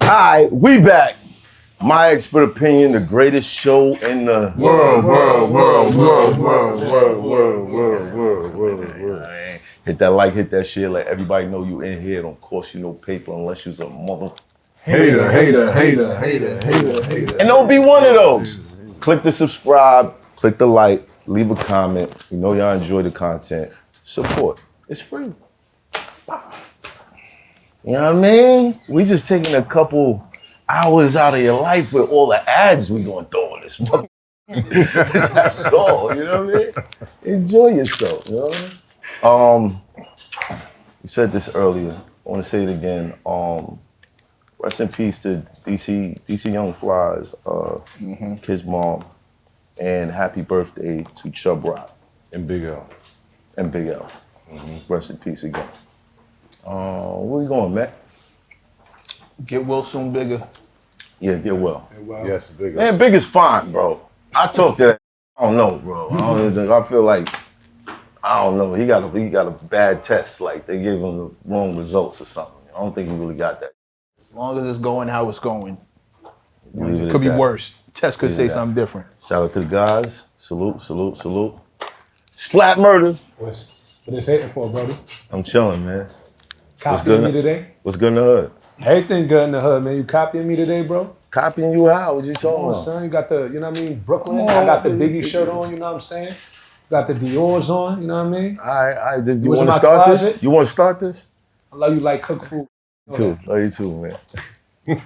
Alright, we back. My expert opinion, the greatest show in the world. Hit that like, hit that share, let everybody know you in here. Don't cost you no paper unless you's a mother. Hater. And don't be one of those. Click the subscribe, click the like, leave a comment. We know y'all enjoy the content. Support. It's free. You know what I mean? We just taking a couple hours out of your life with all the ads we gonna throw in this month. That's all, you know what I mean? Enjoy yourself, you know what I mean? You said this earlier. I wanna say it again. Rest in peace to DC Young Fly's kid's mom, and happy birthday to Chubb Rock. And Big L. Rest in peace again. Where we going, Mac? Get well soon, bigger. Yeah, get well. Yes, Big L. Man, Big is fine, bro. I talked to that. I don't know, bro. I feel like, I don't know. He got a bad test. Like they gave him the wrong results or something. I don't think he really got that. As long as it's going how it's going. Leave It could be at that. worse. Test could Leave say it at something different. Shout out to the guys. Salute. Splat murder. What is hating for, brother? I'm chilling, man. Copying me today? What's good in the hood? Everything good in the hood, man. You copying me today, bro? Copying you how? What you talking Come on, about? son. You got the, you know what I mean? Brooklyn. I got the Biggie shirt on, you know what I'm saying? Got the Dior's on, you know what I mean? All right. You was want in to my start closet? this? You want to start this? I love you like cook food. Love you too, man.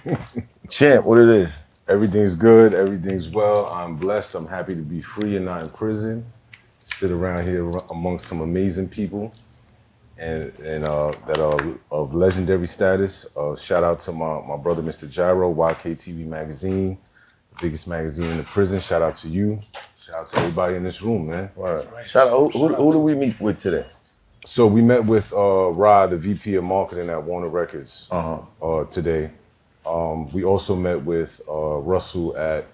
Champ, what it is? Everything's good. Everything's well. I'm blessed. I'm happy to be free and not in prison. Sit around here amongst some amazing people and that are of legendary status. Shout out to my brother, Mr. Gyro, YKTV Magazine, the biggest magazine in the prison. Shout out to you. Shout out to everybody in this room, man. Right. Shout out. Who do we meet with today? So we met with Rod, the VP of Marketing at Warner Records today. We also met with Russell at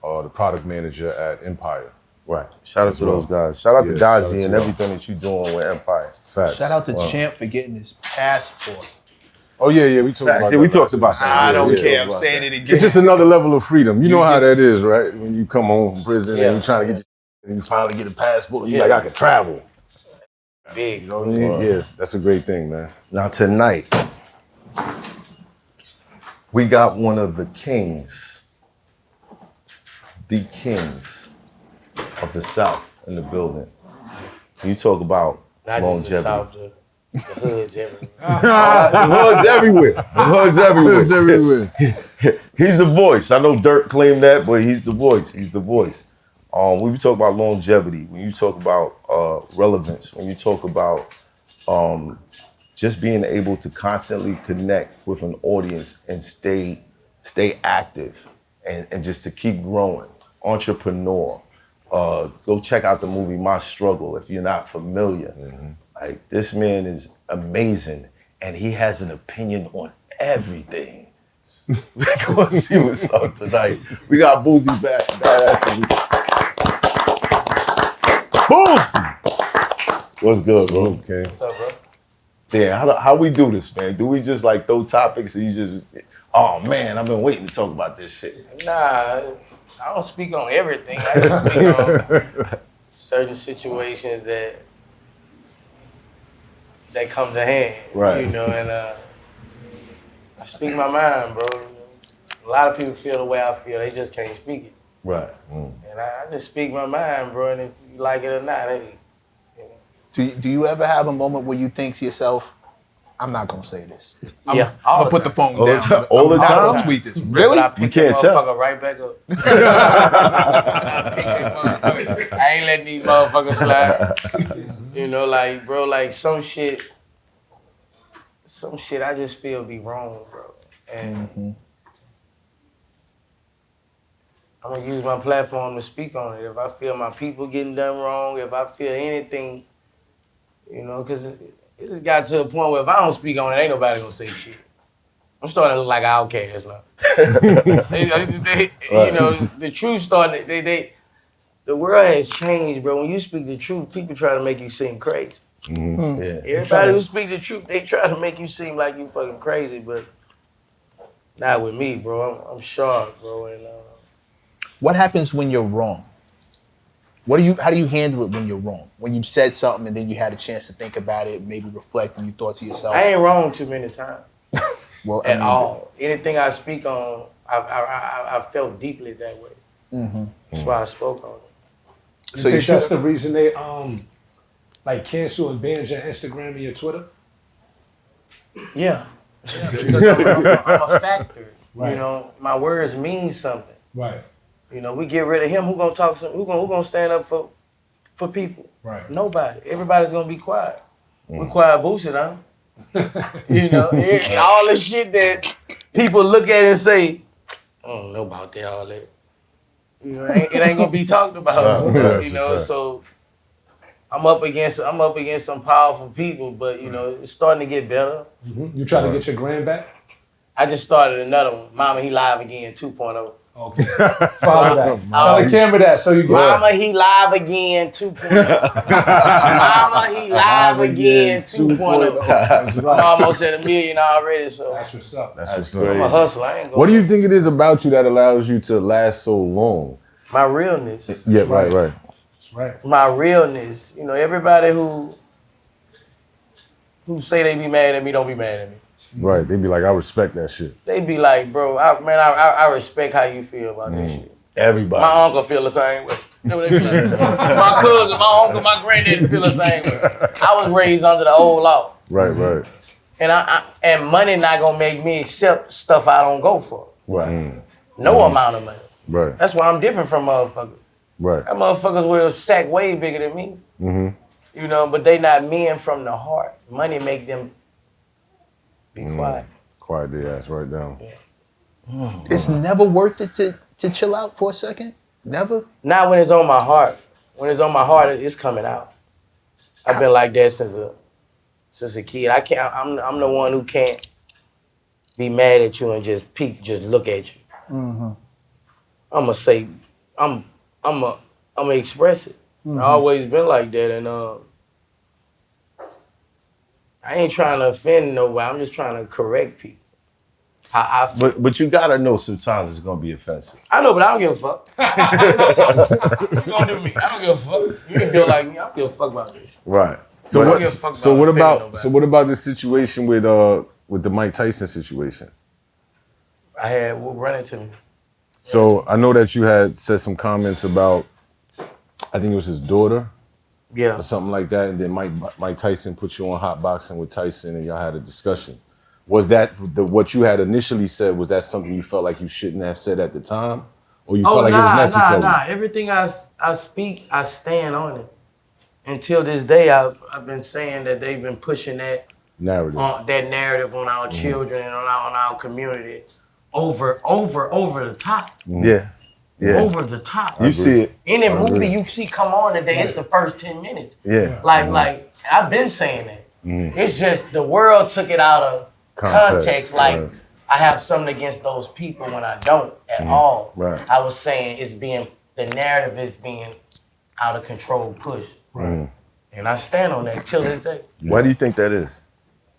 the product manager at Empire. Right. Shout out to those guys. Shout out to shout out Dazzy to and y'all. everything that you're doing with Empire. Facts. Shout out to Champ for getting his passport. Oh yeah, we talked about See, that. we talked about that. I don't Yeah, care. yeah. I'm saying it again. It's just another level of freedom. You know how that is, right? When you come home from prison and you're trying to get and you finally get a passport, and you're like, I can travel. Big. You know what I mean? Yeah, that's a great thing, man. Now tonight, we got one of the kings of the South in the building. You talk about Not longevity. just the South, the hoods everywhere. The hood's everywhere. He's the voice. I know Dirk claimed that, but he's the voice. When you talk about longevity, when you talk about relevance, when you talk about just being able to constantly connect with an audience and stay active and just to keep growing, entrepreneur. Go check out the movie My Struggle if you're not familiar. Like, this man is amazing and he has an opinion on everything. We're going to see what's up tonight. We got Boosie Badazz. Boosie! What's good, bro? Okay. What's up, bro? Yeah, how we do this, man? Do we just like throw topics and you just, oh man, I've been waiting to talk about this shit. Nah, I don't speak on everything. I just speak on certain situations that come to hand. Right. You know, and I speak my mind, bro. A lot of people feel the way I feel. They just can't speak it. Right. And I just speak my mind, bro. And if you like it or not, hey. Do you ever have a moment where you think to yourself, I'm not going to say this. I'm Yeah, going all to the put the phone All the down. time? All the I'm not time? gonna tweet this. But Really? I pick can't that tell. motherfucker right back up. I ain't letting these motherfuckers slide. You know, like, bro, like some shit I just feel be wrong, bro. And I'm gonna use my platform to speak on it. If I feel my people getting done wrong, if I feel anything, you know, because it just got to a point where if I don't speak on it, ain't nobody gonna say shit. I'm starting to look like an outcast now. You know, the truth starting. The world has changed, bro. When you speak the truth, people try to make you seem crazy. Yeah. Everybody who speaks the truth, they try to make you seem like you fucking crazy, but Not with me, bro. I'm sharp, bro. And What happens when you're wrong? How do you handle it when you're wrong? When you've said something and then you had a chance to think about it, maybe reflect, and you thought to yourself, I ain't wrong too many times well, at all. Anything I speak on, I felt deeply that way. That's why I spoke on it. You So you think that's should. the reason they like cancel and ban your Instagram and your Twitter? Yeah, because I'm a factor. Right. You know, my words mean something. Right. You know, we get rid of him. Who gonna talk? Who gonna stand up for people? Right. Nobody. Everybody's gonna be quiet. We quiet Boosie down. You know, all the shit that people look at and say, I don't know about that, all that. You know, it ain't gonna be talked about. You know, so I'm up against some powerful people, but you know, it's starting to get better. You try to get your grand back? I just started another one. Mama, he live again 2.0. Okay. Follow that. Tell the camera that so you get Mama, he live again 2.0. Mama, he live again 2.0. I'm almost at 1 million already, so That's what's up. That's what's I'm a up. hustler. I ain't going. What do you think it is about you that allows you to last so long? My realness. Yeah, right. That's right. My realness. You know, everybody who say they be mad at me, don't be mad at me. Right. They be like, I respect that shit. They be like, bro, I respect how you feel about this shit. Everybody. My uncle feel the same way. You know what they be like? My cousin, my uncle, my granddaddy feel the same way. I was raised under the old law. Right. And and money not gonna make me accept stuff I don't go for. Right. No amount of money. Right. That's why I'm different from motherfuckers. Right. That motherfuckers with a sack way bigger than me. You know, but they not men from the heart. Money make them be quiet. Quiet their ass right down. It's never worth it to chill out for a second? Never? Not when it's on my heart. When it's on my heart, it's coming out. I've been like that since a kid. I'm the one who can't be mad at you and just look at you. I'ma say, I'ma express it. I always been like that, and I ain't trying to offend nobody. I'm just trying to correct people. How I feel. But you gotta know sometimes it's gonna be offensive. I know, but I don't give a fuck. What you gonna do to me? I don't give a fuck. You can feel like me. I don't give a fuck about this. Right. So I don't what? give a fuck So about what offending about? nobody. So what about the situation with the Mike Tyson situation? I had run into me. So I know that you had said some comments about, I think it was his daughter Yeah. or something like that, and then Mike Tyson put you on Hot Boxing with Tyson, and y'all had a discussion. Was that what you had initially said? Was that something you felt like you shouldn't have said at the time, or you felt like it was necessary? Nah. Everything I speak, I stand on it. Until this day, I've been saying that they've been pushing that Narrative. narrative on our children and on our community over the top. Yeah. Yeah. Over the top. You see it. Any movie you see come on today, it's the first 10 minutes. Yeah. Like I've been saying that. It's just the world took it out of context. Like right. I have something against those people when I don't at all. Right. I was saying the narrative is being out of control pushed. Right. And I stand on that till this day. Why do you think that is?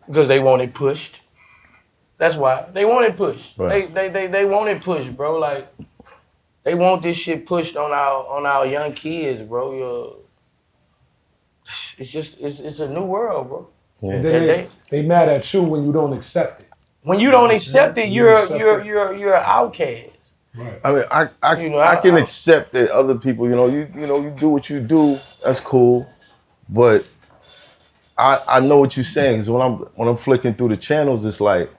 Because they want it pushed. That's why. They want it pushed. Right. They want it pushed, bro. Like they want this shit pushed on our young kids, bro. It's a new world, bro. And then they mad at you when you don't accept it. When you don't accept it, you're an outcast. Right. I mean, I can accept that other people, you do what you do. That's cool, but I know what you're saying. Because when I'm flicking through the channels, it's like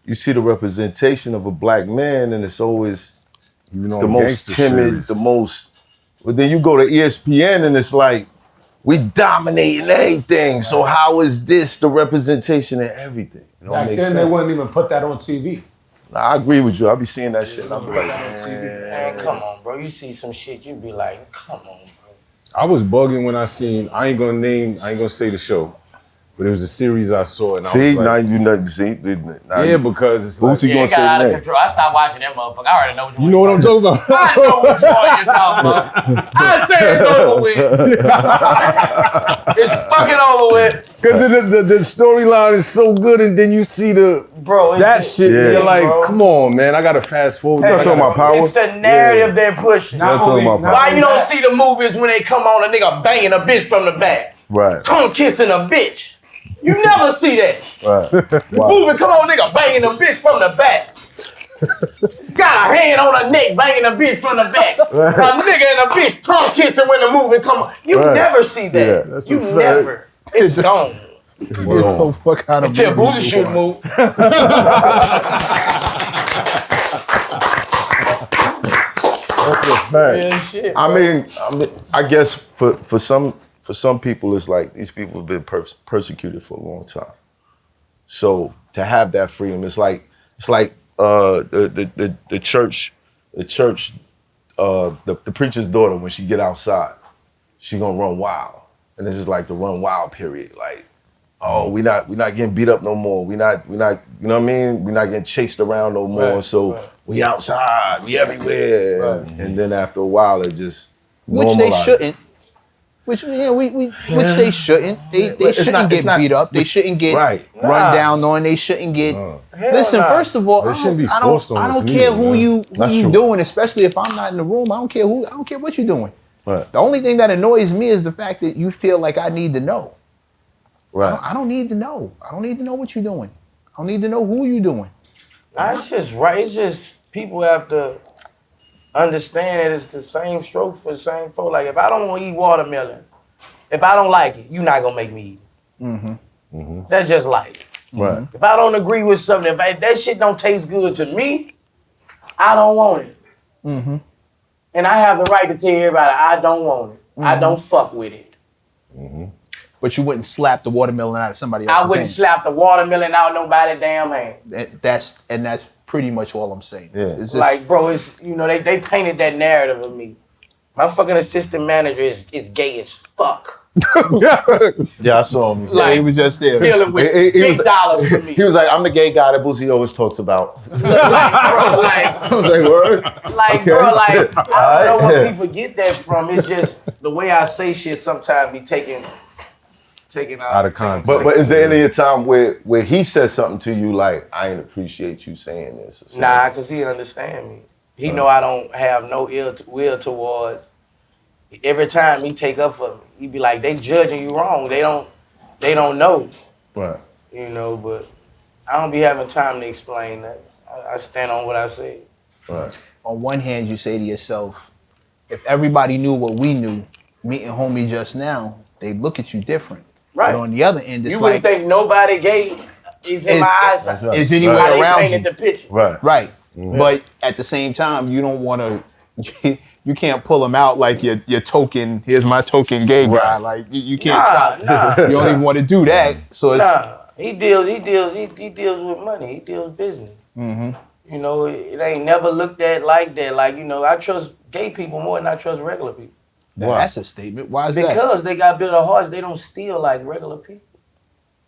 you see the representation of a black man, and it's always the most timid, the most. But then you go to ESPN, and it's like we dominating everything. So how is this the representation of everything? Back then, they wouldn't even put that on TV. I agree with you. I be seeing that shit, and I be like, Man, come on, bro. You see some shit, you be like, come on, bro. I was bugging when I ain't gonna say the show, But it was a series I saw, and I See, was now like, you know. See, now yeah, because it's like, Boosie Yeah, gonna it got say out of that. control. I stopped watching that motherfucker. I already know which one. you know what I'm talking about? I know which one you're talking about. I say it's over with. It's fucking over with. Because the storyline is so good, and then you see Bro, it's that just- shit, Yeah. and you're like, bro. come on, man, I gotta fast forward. You're talking about power? It's the narrative they're pushing. Not talking only, about not Why only you don't that, see the movies when they come on a nigga banging a bitch from the back? Right. Tongue kissing a bitch. You never see that. Right. Wow. Movie, come on, nigga, banging a bitch from the back. Got a hand on a neck, banging a bitch from the back. Right. A nigga and a bitch tongue kissing when the movie come on. You Right. never see that. Yeah, that's you a fact. never. It's gone. Yo, what kind of Until movie Boosie you shoot want? move. That's a fact. Yeah, shit. I mean, I guess for some people, it's like these people have been persecuted for a long time. So to have that freedom, it's like the church, the preacher's daughter, when she get outside, she gonna run wild, and this is like the run wild period. Like, oh, we not getting beat up no more. We not, you know what I mean? We not getting chased around no more. Right, So right. we outside, we everywhere, Right. and then after a while, it just Which they normalized. shouldn't. Which which they shouldn't. They But it's shouldn't not- get it's not- beat up. They shouldn't get Right. run Nah. down on. They shouldn't get. Hell Listen, nah. first of all, That shouldn't be I forced on don't us care neither, who man. you That's true. doing, especially if I'm not in the room. I don't care what you're doing. Right. The only thing that annoys me is the fact that you feel like I need to know. Right. I don't need to know. I don't need to know what you're doing. I don't need to know who you're doing. Nah, it's just right. It's just people have to understand that it's the same stroke for the same folk. Like if I don't want to eat watermelon, if I don't like it, you're not gonna make me eat it. Mm-hmm. That's just like it. Right. If I don't agree with something, if that shit don't taste good to me, I don't want it. Mm-hmm. And I have the right to tell everybody I don't want it. I don't fuck with it. But you wouldn't slap the watermelon out of somebody I else's wouldn't hand. slap the watermelon out nobody's damn hand. That's pretty much all I'm saying. Yeah. It's just, Like, bro, it's they painted that narrative of me. My fucking assistant manager is gay as fuck. Yeah, I saw him. Like, he was just there. Dealing with He big was- dollars for me. He was like, I'm the gay guy that Boosie always talks about. Like, bro, like, I was like, word? Like, Okay. bro, like, I don't know Alright. where people get that from. It's just the way I say shit sometimes be taken Out of context. But is there any time where he says something to you like, I ain't appreciate you saying this? Or something? Nah, because he understand me. He know I don't have no ill will towards. Every time he take up for me, he be like, they judging you wrong. They don't know, Right. you know, but I don't be having time to explain that. I stand on what I say. Right. On one hand, you say to yourself, if everybody knew what we knew, meeting homie just now, they look at you different. Right. But on the other end, it's You like, wouldn't think nobody gay is in my eyes. That's right. is anywhere How they around painted you. the picture. Right. Right. But at the same time, you don't want to, you can't pull them out like your token, here's my token gay guy. Like, you can't, Nah. you don't even want to do that. So it's, Nah, he deals with money. He deals business. Mhm. You know, it ain't never looked at like that. Like, you know, I trust gay people more than I trust regular people. Why? that's a statement. Why is that? Because they got built of hearts, they don't steal like regular people.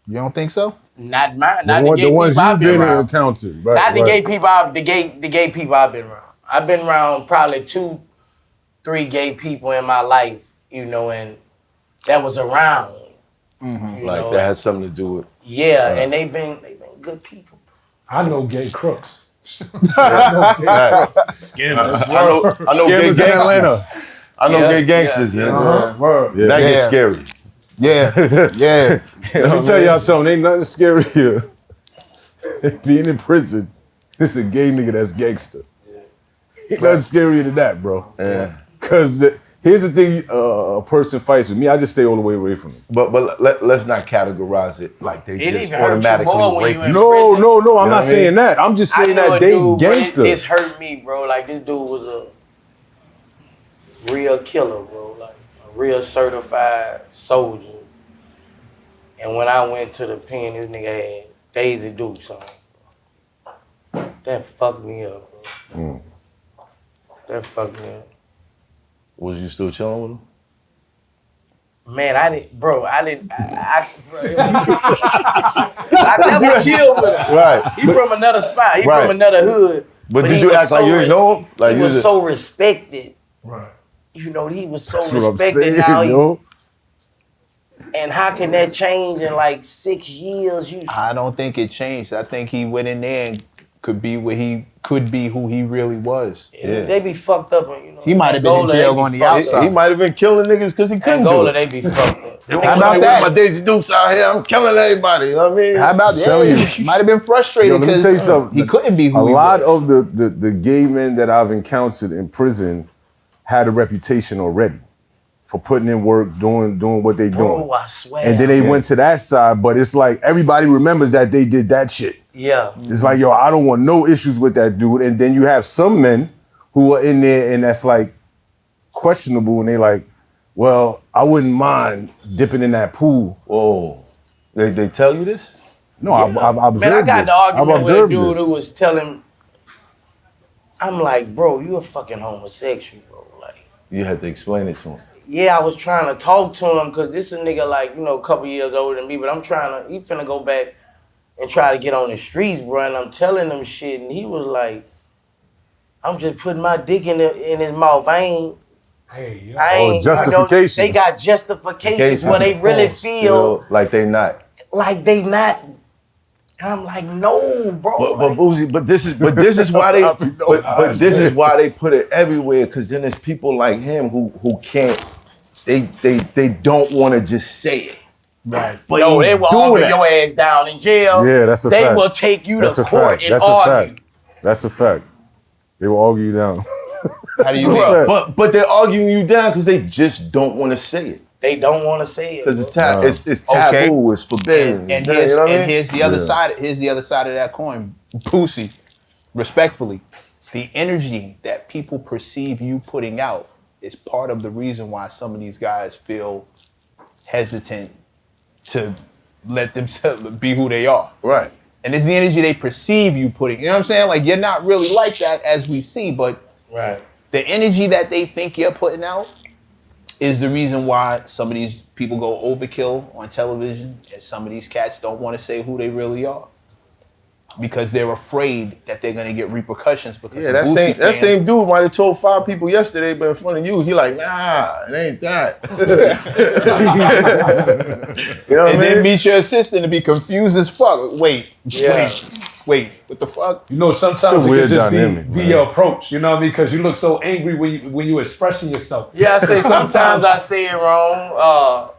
You don't think so? Not mine, not the the gay ones people I've you've been been around. encountered. Right, Not the right. gay people the gay people I've been around. I've been around probably 2-3 gay people in my life, you know, and that was around. You Like know? that has something to do with. Yeah, and they've been good people. I know gay crooks. Right. Scammers. I know gay Scammers in gangsters. Atlanta. I know Yeah, gay gangsters. yeah, Yeah. Uh-huh. Word. Yeah. That gets Yeah. scary. Yeah, yeah. Let me tell y'all something. Ain't nothing scarier. Being in prison. It's a gay nigga that's gangster. Ain't nothing scarier than that, bro. Yeah. Because here's the thing: a person fights with me, I just stay all the way away from him. But let's not categorize it like they It just even hurt you automatically more when rape you you. in No, prison. no, I'm You know not what I saying mean? that. I'm just saying I know that a they dude, bro, gangster. It's hurt me, bro. Like, this dude was a real killer, bro. Like, a real certified soldier. And when I went to the pen, this nigga had Daisy Dukes on. That fucked me up, bro. That fucked me up. Was you still chilling with him? Man, I never chilled with him. Right. He from another spot. He Right. from another hood. But did he you was act like you didn't know him? Like he you was just- so respected. Right. You know, he was so That's what I'm respected saying, now. yo. And how can that change in like 6 years? I don't think it changed. I think he went in there and could be what he could be, who he really was. Yeah. They be fucked up. And, you know, He might have been in Angola, jail they be on the fucked outside. up. He might have been killing niggas because he couldn't do Angola, it. they be fucked up. How about about that? My Daisy Dukes out here, I'm killing everybody. You know what I mean? How about that? telling you. He might have been frustrated Yo, let me tell you because something. he couldn't be A who he lot was. of the gay men that I've encountered in prison had a reputation already for putting in work, doing what they doing. Bro, I swear. And then they went to that side, but it's like everybody remembers that they did that shit. Yeah. It's like, yo, I don't want no issues with that dude. And then you have some men who are in there and that's like questionable and they like, well, I wouldn't mind dipping in that pool. Whoa. They tell you this? No, I've observed Man, I got this. the argument I've with a observed dude this. who was telling, I'm like, bro, you a fucking homosexual, bro. Like, You had to explain it to him. yeah, I was trying to talk to him because this is a nigga like, you know, a couple years older than me, but he finna go back and try to get on the streets, bro, and I'm telling him shit, and he was like, I'm just putting my dick in his mouth. I ain't, Hey, justification. they got justifications where they really feel like they not. like they not. And I'm like, no, bro. But Boosie, but this is why they but this is why they put it everywhere, because then there's people like him who can't, they don't want to just say it. Right. But no, he's they will doing argue it. your ass down in jail. Yeah, that's a they fact. will take you That's to a court fact. and That's argue. a fact. That's a fact. They will argue you down. How do you mean? But they're arguing you down because they just don't want to say it. They don't want to say it. Because it's bro. taboo, it's forbidden. And You here's know what I and mean? here's the other side. Here's the other side of that coin. Boosie, respectfully, the energy that people perceive you putting out is part of the reason why some of these guys feel hesitant to let themselves be who they are. Right. And it's the energy they perceive you putting. You know what I'm saying? Like, you're not really like that as we see, but Right. the energy that they think you're putting out is the reason why some of these people go overkill on television and some of these cats don't want to say who they really are. Because they're afraid that they're gonna get repercussions because Yeah, of that same dude might have told 5 people yesterday, but in front of you, he like, nah, it ain't that. You know what I and mean? then meet your assistant and be confused as fuck. Wait, what the fuck? You know, sometimes It's a it weird can just dynamic, be man. your approach. You know what I mean? Because you look so angry when you expressing yourself. Yeah, I say sometimes I say it wrong.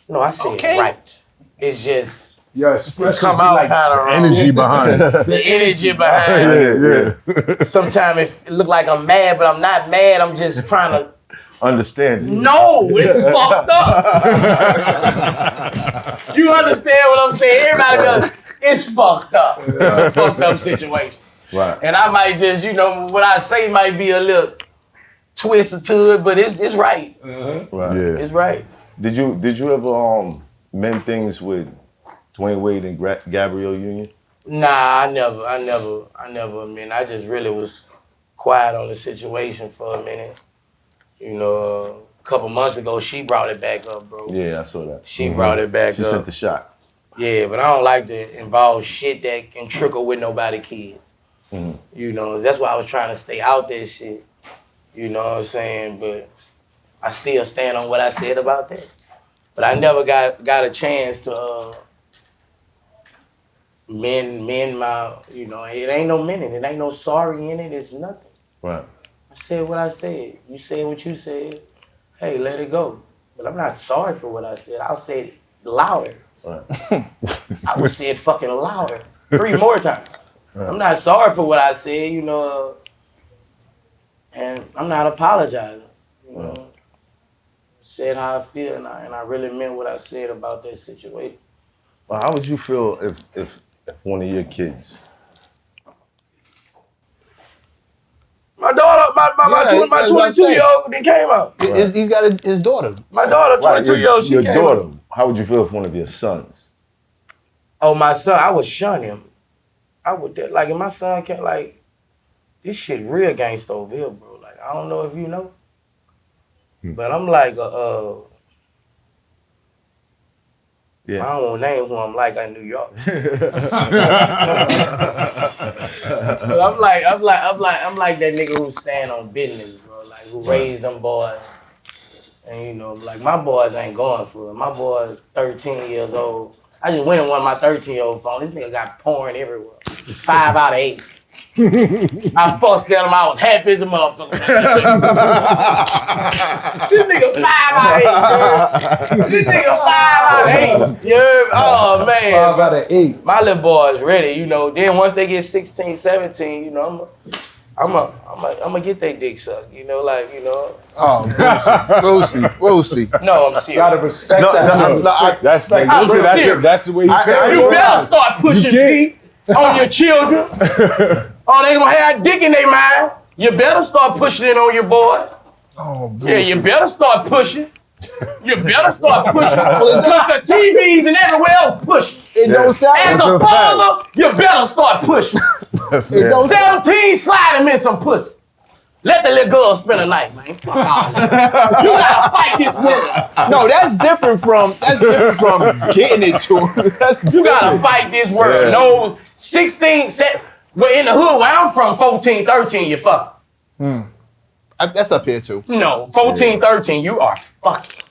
No, I say Okay. it right. It's just Your expression come be out like kind of wrong. Energy behind it. The energy behind it. Yeah. Sometimes it look like I'm mad, but I'm not mad. I'm just trying to. Understand. No, it's fucked up. You understand what I'm saying? Everybody goes, it's fucked up. It's a fucked up situation. Right. And I might just, you know, what I say might be a little twist to it, but it's right. Right. Yeah. It's right. Did you ever mend things with Dwayne Wade and Gabrielle Union? Nah, I never, man. I just really was quiet on the situation for a minute. You know, a couple months ago, she brought it back up, bro. Yeah, I saw that. She brought it back She up. sent the shot. Yeah, but I don't like to involve shit that can trickle with nobody kids. You know, that's why I was trying to stay out that shit. You know what I'm saying? But I still stand on what I said about that. But I never got a chance to mend my, you know, it ain't no mending. It ain't no sorry in it. It's nothing. Right. I said what I said. You said what you said. Hey, let it go. But I'm not sorry for what I said. I'll say it louder. Right. I would say it fucking louder 3 more times. I'm not sorry for what I said, you know, and I'm not apologizing. You know, said how I feel, and I really meant what I said about that situation. Well, how would you feel if one of your kids? My daughter, my Yeah, I was about to say. 22-year-old that came out. He's got his daughter. My daughter, 22-year-old, she your came daughter. out. How would you feel if one of your sons? Oh, my son, I would shun him. I would, like, if my son can't, like, this shit real gangsta over here, bro. Like, I don't know if you know, but I'm like Yeah. I don't want to name who I'm like in New York. But I'm like that nigga who stand on business, bro. Like who raised them boys. And you know, like my boys ain't going for it. My boy's 13 years old. I just went and won my 13-year-old phone. This nigga got porn everywhere. 5 out of 8. I fussed at him. I was happy as a motherfucker. This nigga 5 out of 8, girl. This nigga 5 out of 8. You heard me? Oh, man. 5 out of 8. My little boys ready, you know. Then once they get 16, 17, you know, I'm gonna get their dick sucked, you know, like, you know. Oh, Boosie. No, I'm serious. Gotta respect that. That's the way he's You better start pushing P on your children. Oh, they gonna have dick in their mind. You better start pushing it on your boy. Oh, yeah, you better start pushing. You better start pushing. Because the TVs and everywhere else pushing. It don't sound As a father, you better start pushing. 17, slide him in some pussy. Let the little girl spend a night, man. Fuck all that. You gotta fight this world. No, that's different from getting it to him. You gotta fight this world. Yeah. No, 16, well, in the hood where I'm from, 14, 13, you fuck. That's up here too. No, 14, 13, you are fucking.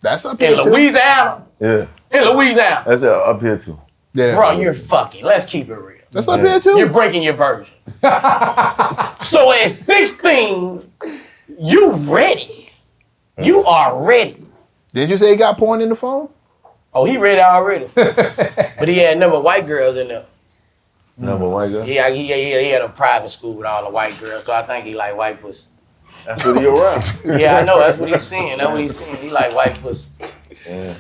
That's up here In too. Louisiana. Yeah. In Louisiana. That's up here too. Yeah. Bro, you're fucking. Let's keep it real. That's up here too. You're breaking your virgin. So at 16, you ready. You are ready. Did you say he got porn in the phone? Oh, he ready already. But he had number white girls in there. Number one girl. He had a private school with all the white girls, so I think he like white pussy. That's what he around. Yeah, I know. That's what he's seeing. That's what he's seeing. He like white pussy. Yeah.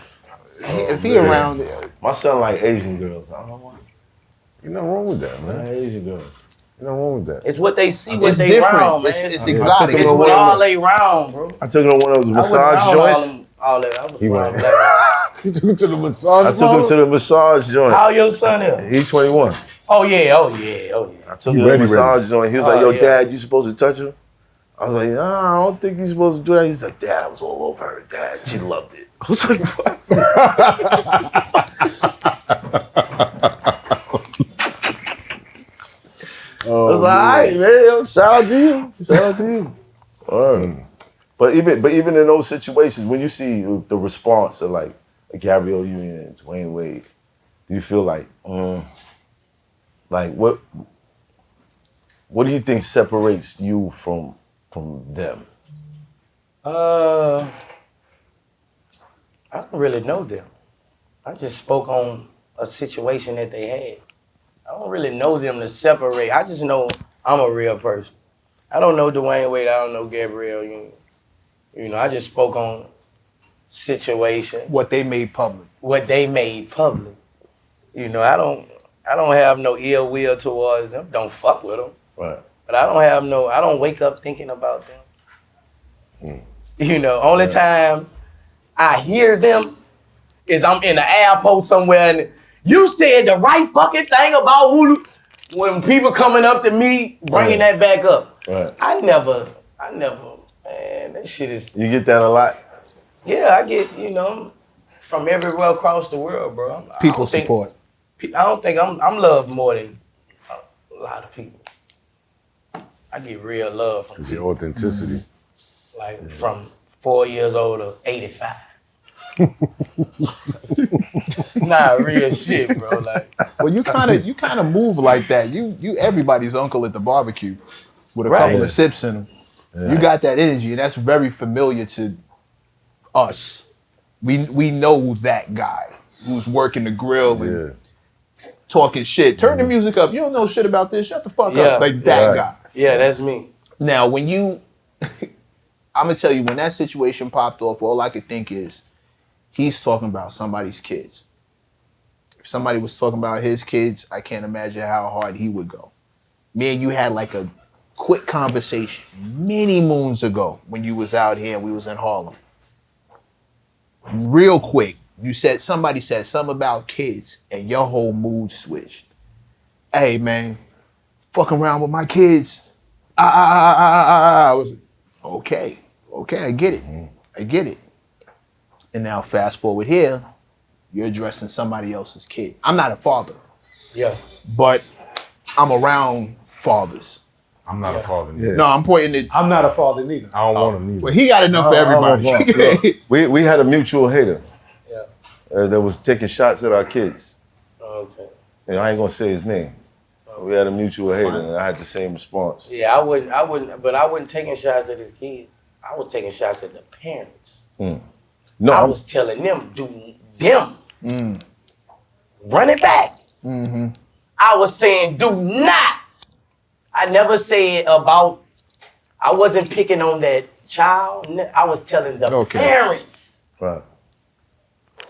If he around there. My son like Asian girls. I don't know why. Ain't nothing wrong with that, I man. like Asian girls. Ain't nothing wrong with that. It's what they see, what It's they different. round, man. It's It's exotic. I took what all they round, bro. I took him to one of those I massage wasn't joints. round all that. I was He round went. black. You took him to the massage I took him to the massage joint. How your son is? He 21. Oh yeah. I took him to the massage joint. He was like, yo, yeah. Dad, you supposed to touch her? I was like, nah, I don't think you're supposed to do that. He's like, Dad, I was all over her, Dad. She loved it. I was like, what? I was like, all right, man. Yo, shout out to you. Shout out to you. But even in those situations, when you see the response of like a Gabrielle Union and Dwayne Wade, do you feel like what do you think separates you from them? I don't really know them. I just spoke on a situation that they had. I don't really know them to separate. I just know I'm a real person. I don't know Dwayne Wade. I don't know Gabrielle Union. You know, I just spoke on situation. What they made public. What they made public. You know, I don't have no ill will towards them. Don't fuck with them. Right. But I don't wake up thinking about them. You know, only time I hear them is I'm in the airport somewhere and you said the right fucking thing about when people coming up to me, bringing that back up. Right. I never, man, that shit is. You get that a lot? Yeah, I get, you know, from everywhere across the world, bro. People support. I don't think I'm loved more than a lot of people. I get real love from It's people. your authenticity. Like from 4 years old to 85. Nah, real shit, bro. Like, Well, you kind of move like that. You everybody's uncle at the barbecue with a Right. couple of sips in them. You got that energy, and that's very familiar to us. We know that guy who's working the grill and talking shit. Turn the music up. You don't know shit about this. Shut the fuck Yeah. up. Like that guy. yeah, that's me. Now, when you, I'm gonna tell you, when that situation popped off, all I could think is, he's talking about somebody's kids. If somebody was talking about his kids, I can't imagine how hard he would go. Me and you had like a quick conversation many moons ago when you was out here and we was in Harlem. Real quick, somebody said something about kids and your whole mood switched. Hey man, fucking around with my kids. I was okay, I get it. And now fast forward here, you're addressing somebody else's kid. I'm not a father, Yeah. but I'm around fathers. I'm not a father. Yeah. No, I'm pointing it. I'm not a father neither. I don't want him either. Well, he got enough for everybody. We had a mutual hater Yeah. that was taking shots at our kids. Okay. And I ain't gonna say his name. We had a mutual hater, and I had the same response. Yeah, I wasn't taking shots at his kids. I was taking shots at the parents. No, I was telling them, run it back. I was saying, do not. I never said about, I wasn't picking on that child. I was telling the parents, right.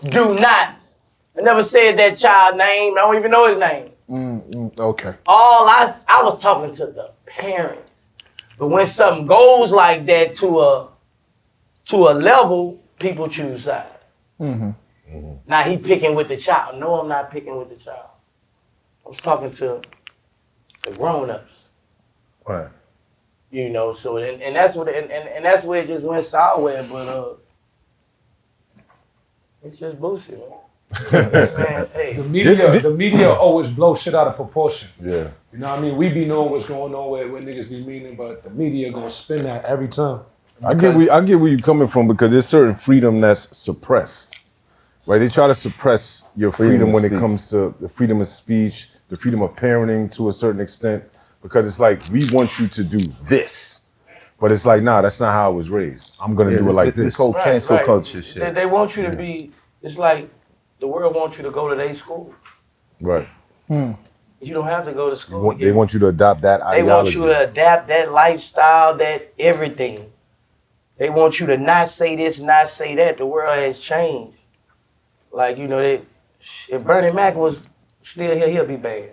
do not. I never said that child name. I don't even know his name. Okay. I was talking to the parents. But when something goes like that to a level, people choose sides. Now he picking with the child. No, I'm not picking with the child. I was talking to the grown-ups. Right. You know, so and that's what and that's where it just went sour, but it's just Boosie, man. Man, hey. The media always blow shit out of proportion. Yeah. You know what I mean? We be knowing what's going on where niggas be meaning, but the media gonna spin that every time. I get where you're coming from because there's certain freedom that's suppressed. Right? They try to suppress your freedom when it comes to the freedom of speech, the freedom of parenting to a certain extent, because it's like, we want you to do this. But it's like, nah, that's not how I was raised. I'm gonna do it like this. This whole cancel culture shit. They want you to be, it's like the world wants you to go to their school. Right. You don't have to go to school. They want you to adopt that They ideology. want you to adapt that lifestyle, that everything. They want you to not say this, not say that. The world has changed. Like, you know, if Bernie Mac was still here, he'll be banned.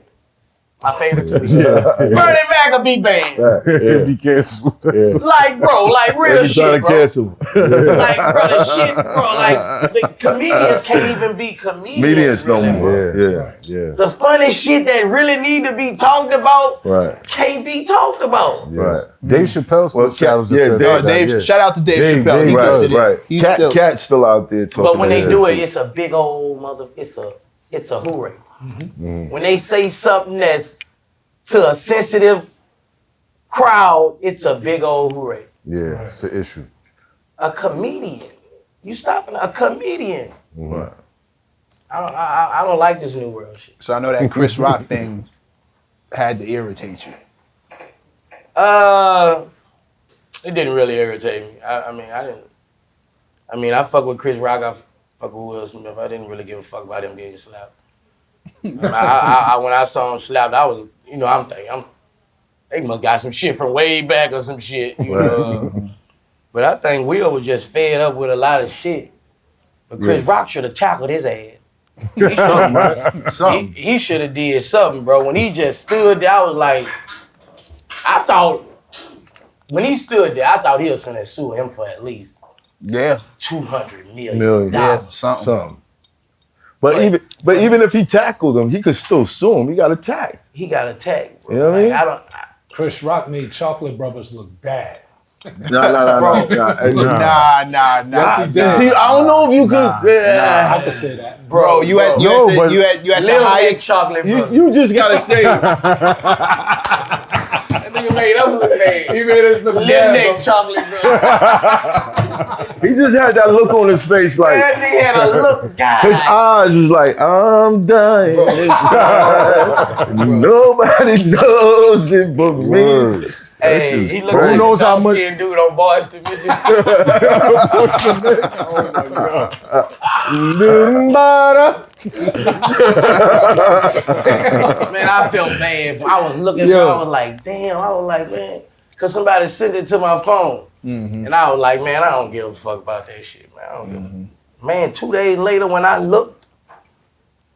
My favorite comedian. Bernie Mac will be banned. He'll be canceled. Like, bro, like real shit, bro. Cancel. Like, bro, the shit, bro, like, the comedians can't even be comedians no really, more. bro. Yeah. The funny shit that really need to be talked about can't be talked about. Right. Dave Chappelle still shadows Dave, shout out to Dave Chappelle. Dave, right. He's Cat's still out there talking. But when they that do shit. it, it's a big old it's a hooray. When they say something that's to a sensitive crowd, it's a big old hooray. Yeah, it's an issue. A comedian. You stopping a comedian. Right. I don't like this new world shit. So I know that Chris Rock thing had to irritate you. It didn't really irritate me. I fuck with Chris Rock. I fuck with Will Smith. I didn't really give a fuck about him getting slapped. When I saw him slapped, I was, I'm thinking, they must got some shit from way back or some shit, you know. But I think Will was just fed up with a lot of shit. But Chris Rock should have tackled his ass. He should have did something, bro. When he just stood there, I was like, when he stood there, I thought he was gonna sue him for at least $200 million. Yeah, something. But even if he tackled him, he could still sue him. He got attacked. He got attacked, bro. You know what I mean? Chris Rock made Chocolate Brothers look bad. Nah. Yes, he did. See, I don't know if you could. I could say that, bro. You at the highest chocolate. You just gotta say. That nigga made us look bad. He made us look Lip bad. neck chocolate, bro. He just had that look on his face, like That nigga had a look, guys. his eyes was like, I'm dying inside. Nobody knows it but me. Hey, he looked Who like knows a how much- dark-skinned dude on Boston. Man, I felt bad. I was looking, I was like, damn. I was like, man, because somebody sent it to my phone. And I was like, man, I don't give a fuck about that shit, man. I don't give a Man, 2 days later when I looked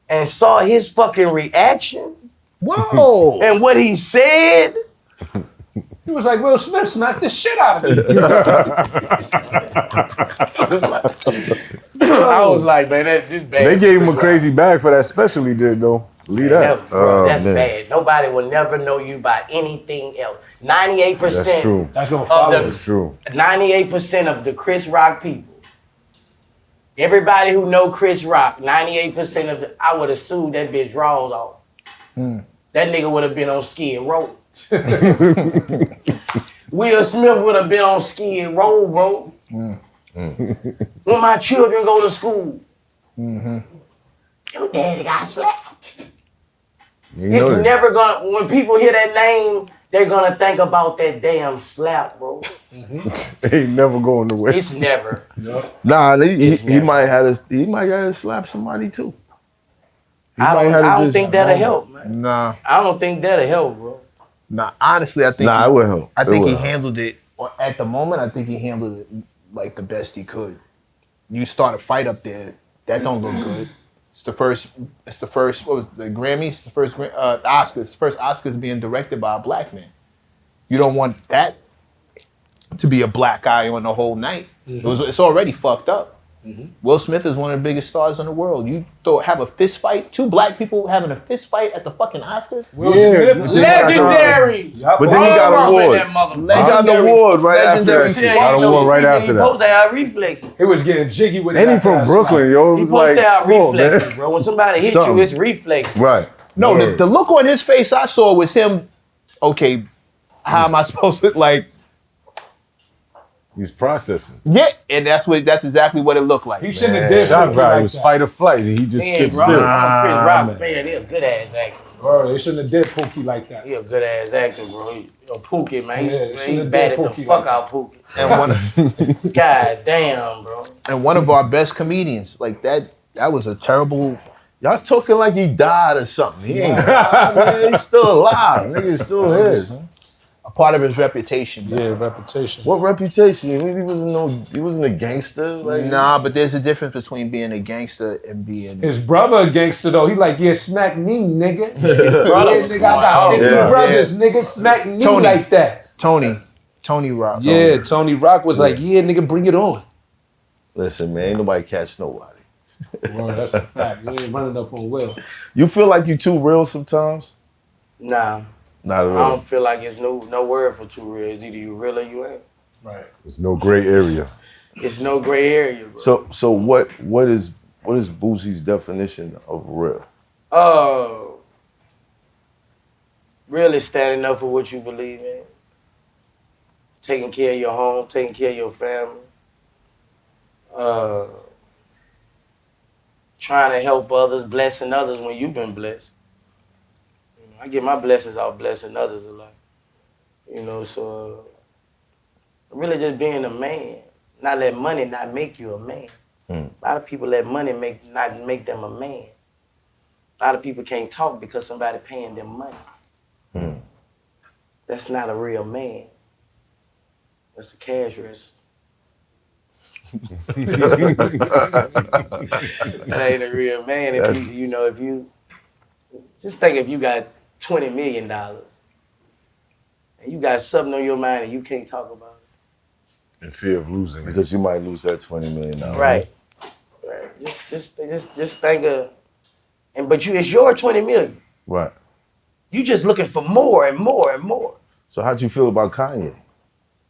and saw his fucking reaction and what he said, He was like, Will Smith smacked the shit out of me. I was like, man, this bad. They gave him a crazy bag for that special he did, though. Believe that. That's bad. Nobody will never know you by anything else. 98%. That's true. That's gonna follow. That's true. 98% of the Chris Rock people Everybody who know Chris Rock, 98% of the, I would have sued that bitch draws off. That nigga would have been on Skid Row. Will Smith would have been on Skid Row, bro. When my children go to school, your daddy got slapped. It's never gonna, when people hear that name, they're gonna think about that damn slap, bro. Ain't never going away. It's never. Nah, he never. might have to slap somebody too. I don't think that'll help, man. Nah. I don't think that'll help, bro. Nah, honestly, I think Nah, it would help. I think It he would help. handled it, or at the moment, I think he handled it like the best he could. You start a fight up there, that don't look good. It's the first, what was it, the Grammys, the first Oscars, first Oscars being directed by a black man. You don't want that to be a black eye on the whole night. It's already fucked up. Will Smith is one of the biggest stars in the world. You have a fist fight, two black people having a fist fight at the fucking Oscars? Will Smith, Legendary. But then he got an award. That He motherfucker. got an award right after Legendary. that shit. Yeah, Got he a award know- right he- after he that. supposed to have reflexes. he was getting jiggy with it. And he after from that Brooklyn, yo. It He was supposed like, to have come on, reflexes, man. bro. When somebody hit Something. you, it's reflexes. Right. No, Word. the look on his face I saw was him, okay, how am I supposed to, like, He's processing. yeah, and that's exactly what it looked like. He shouldn't have did Shot Pookie value like was that. fight or flight, and he just Yeah, stood bro. still. I'm a Chris Rock fan. He a good ass actor. Bro, they shouldn't have did Pookie like that. He a good ass actor, bro. Pookie, man. Yeah, He should've batted did the Pookie fuck like out Pookie. And God damn, bro. one of our best comedians, like that was a terrible. Y'all talking like he died or something. He ain't died, man. He's still alive. Nigga still here. A part of his reputation. Yeah, reputation. What reputation? He wasn't a gangster. Like, Nah, but there's a difference between being a gangster and being. His brother a gangster though. He like, yeah, smack me, nigga. Brother, Yeah, nigga, I got 50 yeah. brothers, nigga, smack me Tony. like that. Tony Rock. Yeah, Tony Rock was like, yeah, nigga, bring it on. Listen, man, ain't nobody catch nobody. Bro, that's a fact. You ain't running up on Will. You feel like you too real sometimes? Nah. Not at I all. don't feel like it's no word for too real. It's either you real or you ain't. Right. There's no gray area. It's no gray area, bro. So what is Boosie's definition of real? Real is standing up for what you believe in. Taking care of your home, taking care of your family. Trying to help others, blessing others when you've been blessed. You know, I get my blessings out blessing others a lot. You know, so really just being a man. Not let money not make you a man. A lot of people let money not make them a man. A lot of people can't talk because somebody paying them money. That's not a real man. That's a cash register. That ain't a real man. If you just think if you got $20 million and you got something on your mind and you can't talk about In fear of losing. Because you might lose that $20 million. it. Right. Just think of, but it's your 20 million. Right. You just looking for more and more and more. So how'd you feel about Kanye?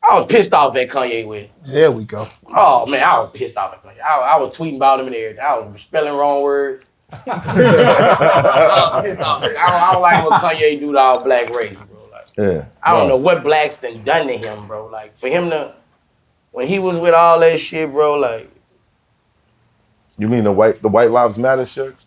I was pissed off at Kanye West. There we go. Oh man, I was pissed off at Kanye. I was tweeting about him and everything. I was spelling wrong words. I was pissed off. I don't like what Kanye do to our black race, bro. Like, Yeah. I don't know what blacks done to him, bro. Like for him to, when he was with all that shit, bro. Like, You mean the White Lives Matter shirt?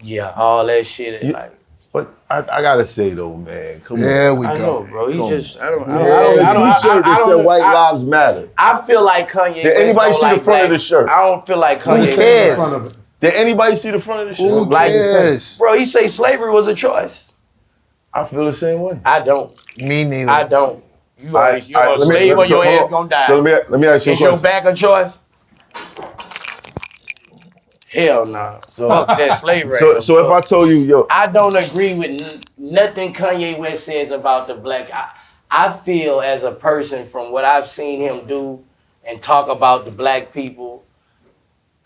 yeah, all that shit. Yeah. Like, But I gotta say though, man, come There on. we I go. know, bro. He Come just, I don't T-shirt that said White Lives Matter. I feel like Kanye. Did anybody West see don't the like front of black- the shirt? I don't feel like Who Kanye. cares? In front of it. Did anybody see the front of the shirt? Who Like- cares? Bro, he say slavery was a choice. I feel the same way. I don't. Me neither. I don't. You All are right, you're all right, a let me- slave or so your hold ass on. gonna die. So let me ask you a Is your question. back a choice? Hell no. Fuck that slavery. So if I told you, yo, I don't agree with nothing Kanye West says about the black. I feel as a person from what I've seen him do and talk about the black people,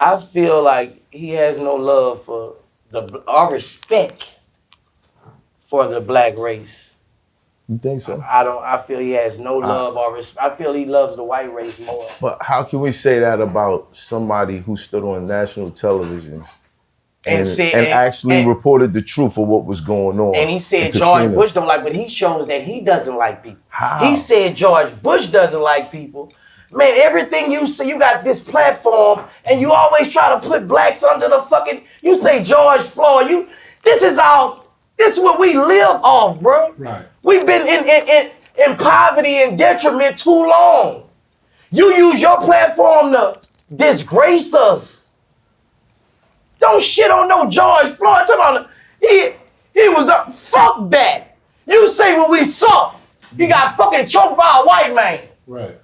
I feel like he has no love for or respect for the black race. You think so? I feel he has no love or respect. I feel he loves the white race more. But how can we say that about somebody who stood on national television and actually reported the truth of what was going on? And he said George Bush don't like, but he shows that he doesn't like people. How? He said George Bush doesn't like people. Man, everything you see, you got this platform, and you always try to put blacks under the fucking. You say George Floyd. This is what we live off, bro. Right. We've been in poverty and detriment too long. You use your platform to disgrace us. Don't shit on no George Floyd. He was fuck that. You say what we saw. He got fucking choked by a white man. Right.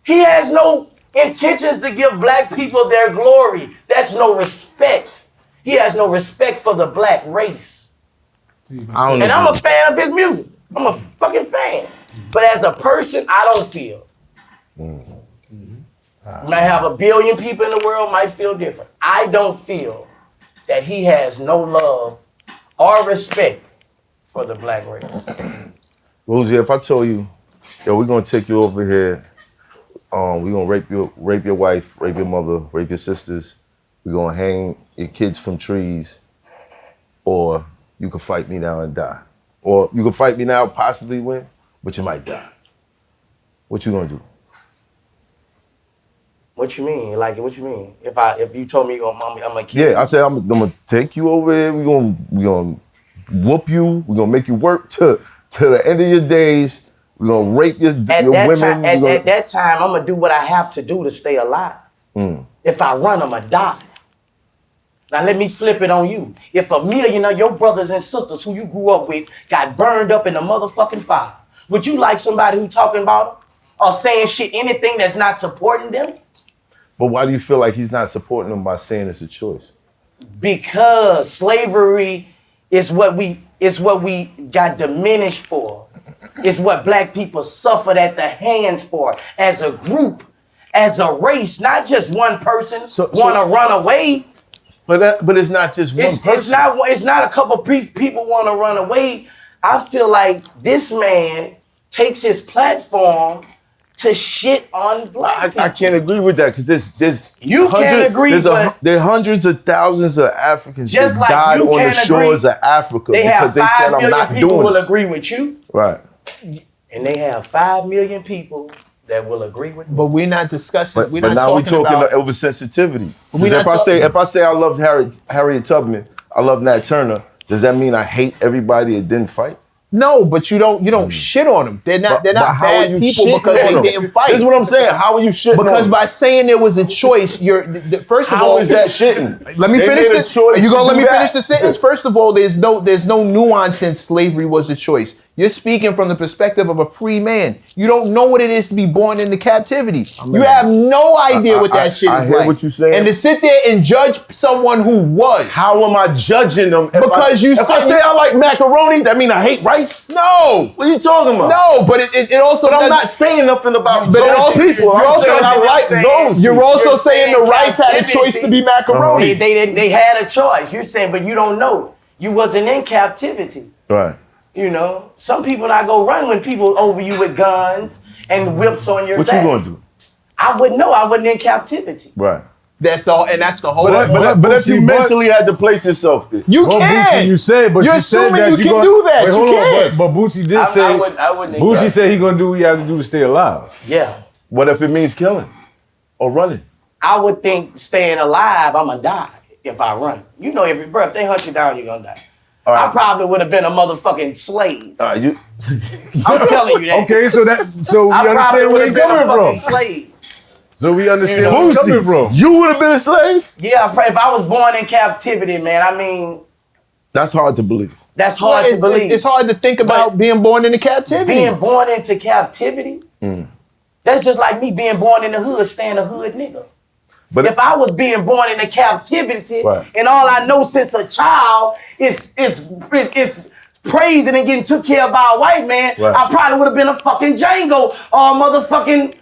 He has no intentions to give black people their glory. That's no respect. He has no respect for the black race. And I'm a fan of his music. I'm a fucking fan. But as a person, I don't feel. Might have a billion people in the world, might feel different. I don't feel that he has no love or respect for the black race. Rosie, if I told you, yo, we're gonna take you over here, we're gonna rape your wife, rape your mother, rape your sisters, we're gonna hang your kids from trees, or you can fight me now and die. Or you can fight me now, possibly win, but you might die. What you gonna do? What you mean? Like, what you mean? If you told me I'm a kid. Yeah, I said I'm gonna take you over here. We're gonna whoop you. We're gonna make you work to the end of your days. We're gonna rape your women. At that time, I'm gonna do what I have to do to stay alive. If I run, I'm gonna die. Now let me flip it on you. If a million of your brothers and sisters who you grew up with got burned up in the motherfucking fire, would you like somebody who talking about them or saying shit, anything that's not supporting them? But why do you feel like he's not supporting them by saying it's a choice? Because slavery is what we got diminished for. It's what black people suffered at the hands for as a group, as a race, not just one person want to run away. But it's not just one person. It's not a couple people want to run away. I feel like this man takes his platform to shit on black people. I can't agree with that because there are hundreds of thousands of Africans just that like died on the shores of Africa because they said I'm not doing this. People will agree with you. Right. And they have 5 million people that will agree with me. But we're not discussing. But now we're talking about oversensitivity. If I say I loved Harriet Tubman, I love Nat Turner, does that mean I hate everybody that didn't fight? No, but you don't shit on them. They're not bad people because they didn't fight. This is what I'm saying. How are you shitting Because on by saying there was a choice, first of all, how is that shitting? Let me finish it. Are you gonna let me finish the sentence? sentence? First of all, there's no nuance since slavery was a choice. You're speaking from the perspective of a free man. You don't know what it is to be born into captivity. You have no idea what that shit is like. I hear what you're saying. And to sit there and judge someone who was. How am I judging them? Because if I say I like macaroni, that mean I hate rice? No. What are you talking about? No, but it also. But I'm not saying nothing about but those people. I'm saying I like those. You're also saying the rice had a choice to be macaroni. They had a choice. You're saying, but you don't know. You wasn't in captivity. Right. You know, some people not go run when people over you with guns and whips on your back. What you gonna do? I wouldn't know. I wasn't in captivity. Right. That's all, and that's the whole. But if you mentally had to place yourself there, you can. Boosie, you said, but you're you said assuming that you can do that. Wait, hold on. But Boosie did say. I wouldn't. Boosie said he gonna do what he has to do to stay alive. Yeah. What if it means killing or running? I would think staying alive, I'm gonna die if I run. You know, if they hunt you down, you're gonna die. Right. I probably would have been a motherfucking slave. I'm telling you that. Okay, so we understand where he's coming from. Slave. So we understand where he's coming from. You would have been a slave? Yeah, if I was born in captivity, man, I mean. That's hard to believe. That's hard to believe. It's hard to think about being born into captivity. Being born into captivity? That's just like me being born in the hood, staying a hood nigga. But if I was being born into captivity, and all I know since a child is praising and getting took care of by a white man, I probably would have been a fucking Django or a motherfucking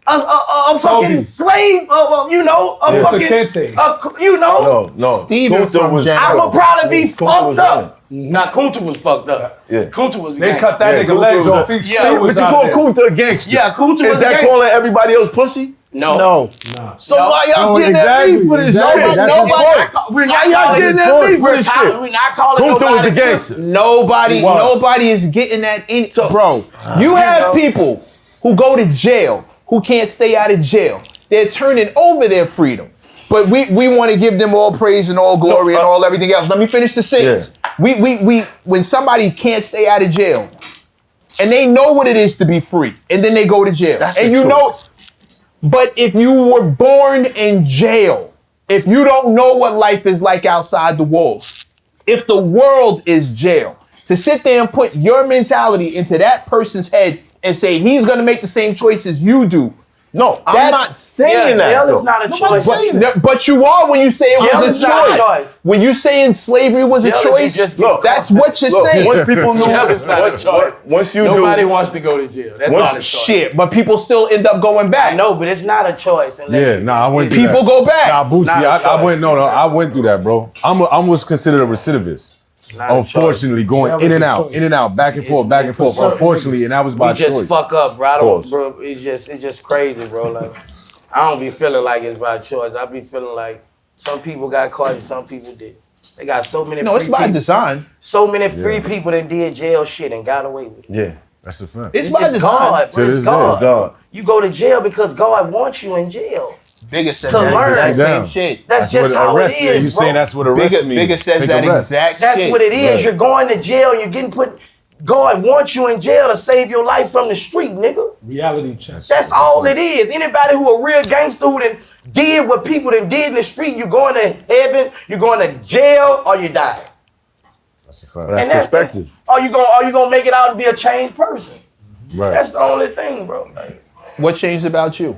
a fucking slave, you know, a fucking, Kente. you know. No. Steven from I would probably be fucked up. Now Kunta was fucked up. Yeah. Kunta was a They gangster. cut that nigga Kunta legs was off. a- He Yeah, still But was you out call there. Kunta a gangster. Yeah, Kunta was Is a that gangster. calling everybody else pussy? No. Nah. So why y'all No, getting that exactly, beef for this exactly. shit? That's Nobody. his Why We're not y'all calling getting his that point. beef for this shit? We're not calling Kunta was nobody a gangster. Nobody He was. nobody is getting that in. Bro, you have people who go to jail who can't stay out of jail. They're turning over their freedom. But we want to give them all praise and all glory and all everything else. Let me finish the sentence. We when somebody can't stay out of jail and they know what it is to be free, and then they go to jail. That's and the you choice. know, but if you were born in jail, if you don't know what life is like outside the walls, if the world is jail, to sit there and put your mentality into that person's head and say he's gonna make the same choices you do. No, I'm That's- not saying that. Jail though. is not a Nobody's choice. saying that. But you are when you say it Jail was is a not a choice. choice. When you saying slavery was a Jail is you choice, just get Look, that's what you're Look, saying. once people knew, Jail is not a choice. once you Nobody knew, wants to go to jail. That's Once- not a choice. Shit, but people still end up going back. No, but it's not a choice. Yeah, nah, I went through People that. go back. Nah, Boosie, Not a I choice. went. No, I went through that, bro. I'm what's considered a recidivist. Not a Unfortunately, going Jail in is and a out, choice. in and out, back and forth, back and for forth. certain Unfortunately, niggas. and that was by We just choice. fuck up, bro. I Pause. don't, bro. It's just crazy, bro. Like, I don't be feeling like it's by choice. I be feeling like some people got caught and some people did. They got so many. No, it's free by people. design. So many free people that did jail shit and got away with it. yeah, That's a fact. It's by It's design. God, To bro. this It's day, God. God. You go to jail because God wants you in jail. Bigger says To that learn. exact same Down. shit. That's just how it arrest is, You bro. saying that's what arrest Bigger, means? bigger says Take that a rest. exact That's shit. what it is. Right. You're going to jail. You're getting put. God wants you in jail to save your life from the street, nigga. Reality check. That's all it is. Anybody who a real gangster who done did what people done did in the street, you going to heaven, you going to jail, or you die. That's a fact. That's And that's perspective. Are you gonna make it out and be a changed person? Right. That's the only thing, bro. Like, What changed about you?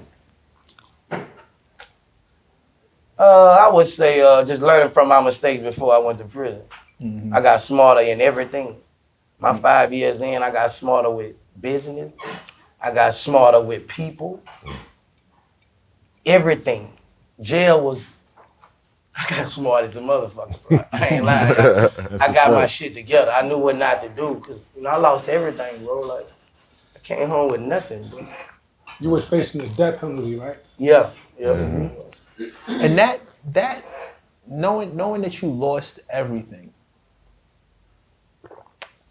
I would say just learning from my mistakes before I went to prison. I got smarter in everything. My 5 years in, I got smarter with business. I got smarter with people. Everything. Jail was. I got smart as a motherfucker, bro. I ain't lying. I got my shit together. I knew what not to do because I lost everything, bro. Like I came home with nothing, bro. You was facing the death penalty, right? Yeah. And that knowing that you lost everything,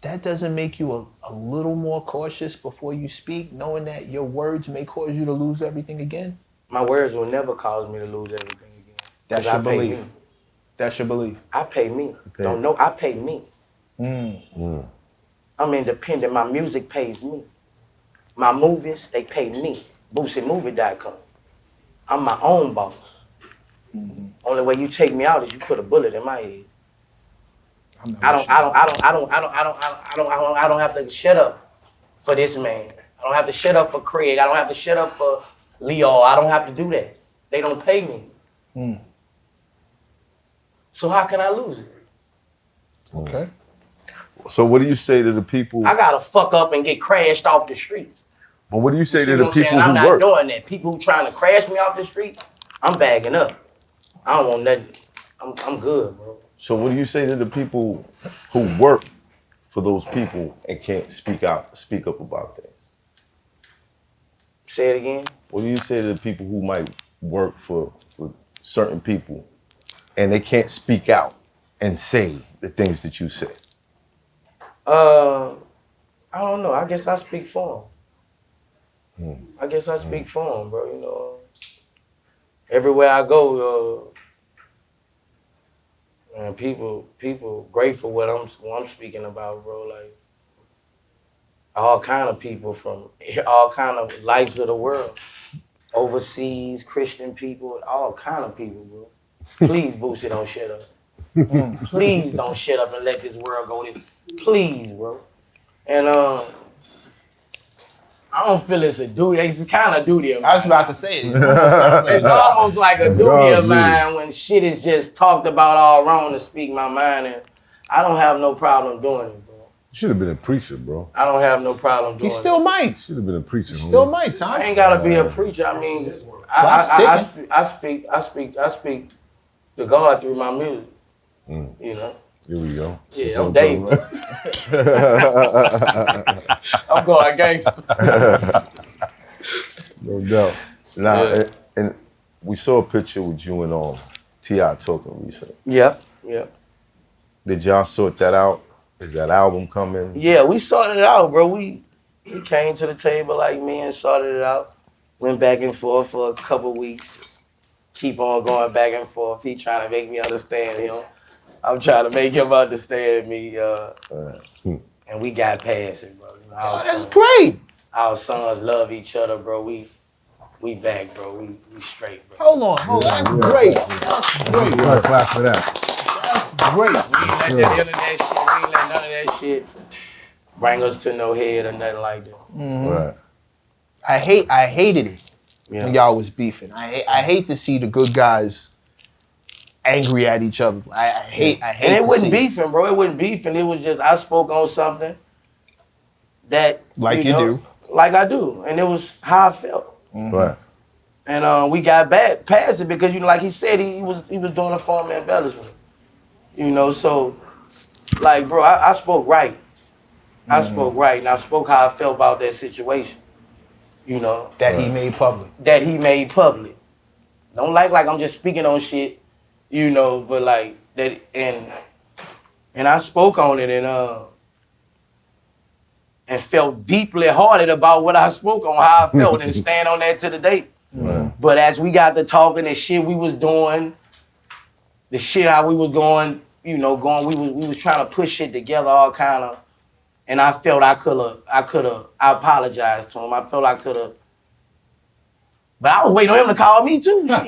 that doesn't make you a little more cautious before you speak, knowing that your words may cause you to lose everything again? My words will never cause me to lose everything again. That's 'Cause your I pay belief. me. That's your belief. I pay me. Don't know. I pay me. I'm independent. My music pays me. My movies, they pay me. BoosieMovie.com. I'm my own boss. Only way you take me out is you put a bullet in my head. I don't have to shut up for this man. I don't have to shut up for Craig. I don't have to shut up for Leo. I don't have to do that. They don't pay me. So how can I lose it? Okay. So what do you say to the people? I gotta fuck up and get crashed off the streets. But what do you say See to what the I'm saying? people I'm who not work? doing that. People who trying to crash me off the streets, I'm bagging up. I don't want nothing. I'm good, bro. So what do you say to the people who work for those people and can't speak up about things? Say it again. What do you say to the people who might work for certain people and they can't speak out and say the things that you say? I don't know. I guess I speak for them. I guess I speak for them, bro. You know, everywhere I go, man, people grateful what I'm speaking about, bro. Like all kind of people from all kind of lives of the world, overseas, Christian people, all kind of people, bro. Please, Boosie, don't shut up. Please don't shut up and let this world go this. Please, bro. And I don't feel it's a duty. It's kind of duty of mine. I was about to say it. It's almost like a duty God's of mine when shit is just talked about all wrong to speak my mind, and I don't have no problem doing it, bro. You should have been a preacher, bro. I don't have no problem doing He still might. Should have been a preacher. He homie. still might, it. Tom. I ain't gotta be a preacher. I mean, Clock's I speak to God through my music. You know. Here we go. Yeah, I'm David. I'm going gangster. No doubt. Nah, Yeah. and we saw a picture with you and T.I. talking recently. Yep. Did y'all sort that out? Is that album coming? Yeah, we sorted it out, bro. We came to the table like me and sorted it out. Went back and forth for a couple weeks. Just keep on going back and forth. He trying to make me understand him. I'm trying to make him understand me. And we got past it, bro. You know, That's great. Our sons love each other, bro. We back, bro. We straight, bro. Hold on. That's great. That's great. Clap for that. That's great. We ain't let none of that shit. We ain't let none of that shit bring us to no head or nothing like that. Right. I hated it Yeah. when y'all was beefing. I hate to see the good guys angry at each other. I hate. And it to wasn't see it. beefing, bro. It wasn't beefing. It was just I spoke on something that Like you do. like I do, and it was how I felt. Right. And we got back past it because like he said, he was doing a form of embellishment. So like, bro, I spoke right. I spoke right, and I spoke how I felt about that situation. That he made public. That he made public. Don't like I'm just speaking on shit, but like that, and I spoke on it and felt deeply hearted about what I spoke on, how I felt, and stand on that to the day. Right. But as we got to talking, the shit we was doing, the shit how we was going, we was trying to push shit together, all kind of. And I felt I apologized to him. I felt I could have. But I was waiting on him to call me too. Shit. Shit.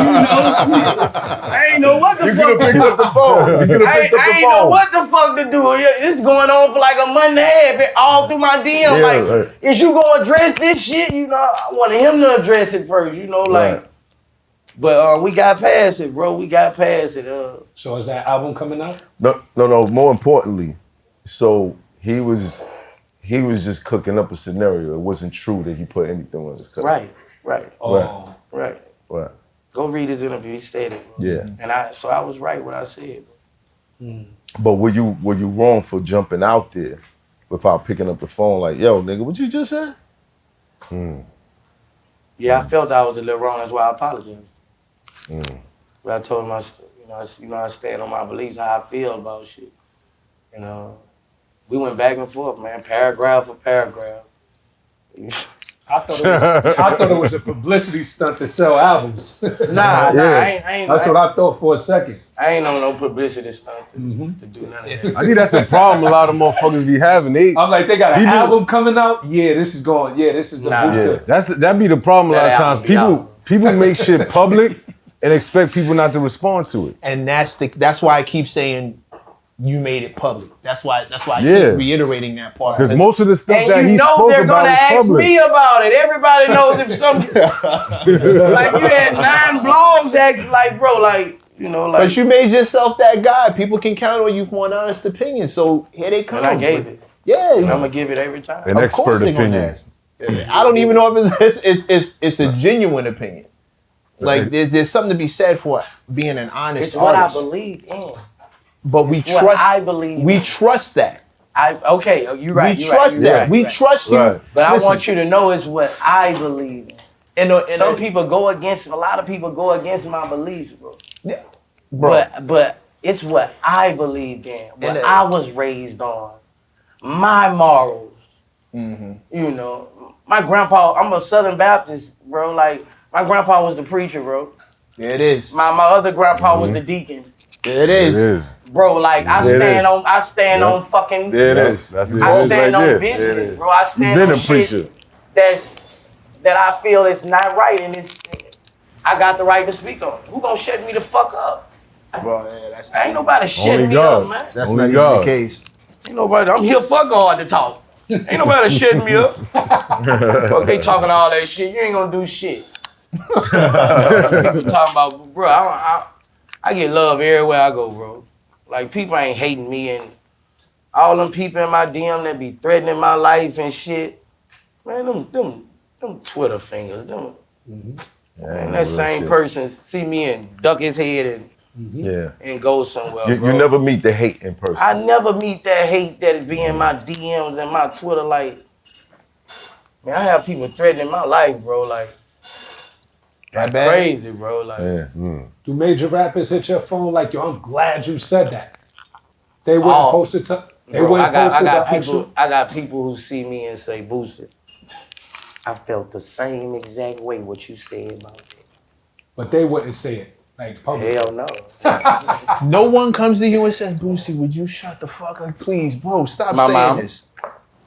I ain't know what the You fuck could have to picked do. up the phone. You could have picked up I the ain't know phone. what the fuck to do. It's going on for like a month and a half. It all through my DM. Right. Is you gonna address this shit? I wanted him to address it first. Right. But we got past it, bro. We got past it. So is that album coming out? No. More importantly, so he was just cooking up a scenario. It wasn't true that he put anything on his cut. Right. Oh. Right. Right. Go read his interview. He said it, bro. Yeah. And I was right what I said, bro. But were you wrong for jumping out there without picking up the phone? Like, yo, nigga, what you just said? Yeah, I felt I was a little wrong. That's why I apologized. But I told him I stand on my beliefs, how I feel about shit. We went back and forth, man, paragraph for paragraph. I thought it was a publicity stunt to sell albums. Nah, I ain't. That's what I thought for a second. I ain't on no publicity stunt to do none of that. I think that's a problem a lot of motherfuckers be having. I'm like, they got an People- album coming out? Yeah, this is going. Yeah, this is the Nah. booster. That'd be the problem a lot That of album times. be People make shit public and expect people not to respond to it. And that's why I keep saying you made it public. That's why I Yeah. keep reiterating that part. Because most of the stuff And that you he know spoke they're about gonna is ask public. me about it. Everybody knows if some like you had 9 blogs ask like, bro, like, But you made yourself that guy. People can count on you for an honest opinion. So here they come. and I gave it. Yeah. And I'm gonna give it every time. An Of course expert they gonna opinion. ask. I don't even know if it's a genuine opinion. Like there's something to be said for being an honest It's what I artist. believe in. But we What trust. I believe. We trust that. You're right. We trust that. We trust you. Right. But Listen, I want you to know is what I believe in. And Some people go against. A lot of people go against my beliefs, bro. Yeah. Bro. But it's what I believed in. What And, I was raised on. My morals. My grandpa. I'm a Southern Baptist, bro. Like my grandpa was the preacher, bro. There it is. My other grandpa was the deacon. There it It is. is. Bro, like I There it stand is. on fucking. There it is. That's it. I stand right on there. business, bro. I You stand been on a shit preacher. that I feel is not right, and I got the right to speak on. Who gonna shut me the fuck up? Bro, yeah, that's Ain't nobody shutting Only me God. up, man. That's Only not even God. the case. Ain't nobody. I'm here for God to talk. Ain't nobody shutting me up. Fuck, they talking all that shit. You ain't gonna do shit. People talking about, bro. I get love everywhere I go, bro. Like people ain't hating me, and all them people in my DM that be threatening my life and shit. Man, them Twitter fingers, them. And that same person see me and duck his head and Yeah. and go somewhere. You bro. never meet the hate in person. I never meet that hate that be in my DMs and my Twitter. Like, man, I have people threatening my life, bro. Like, That bad? crazy, bro. Like, Yeah. Do major rappers hit your phone like, yo, I'm glad you said that? They wouldn't Oh, post it to, they bro, wouldn't post it to people. I got people who see me and say, Boosie, I felt the same exact way what you said about that. But they wouldn't say it. Like, public. Hell no. No one comes to you and says, Boosie, would you shut the fuck up? Please, bro, stop My saying mom. this.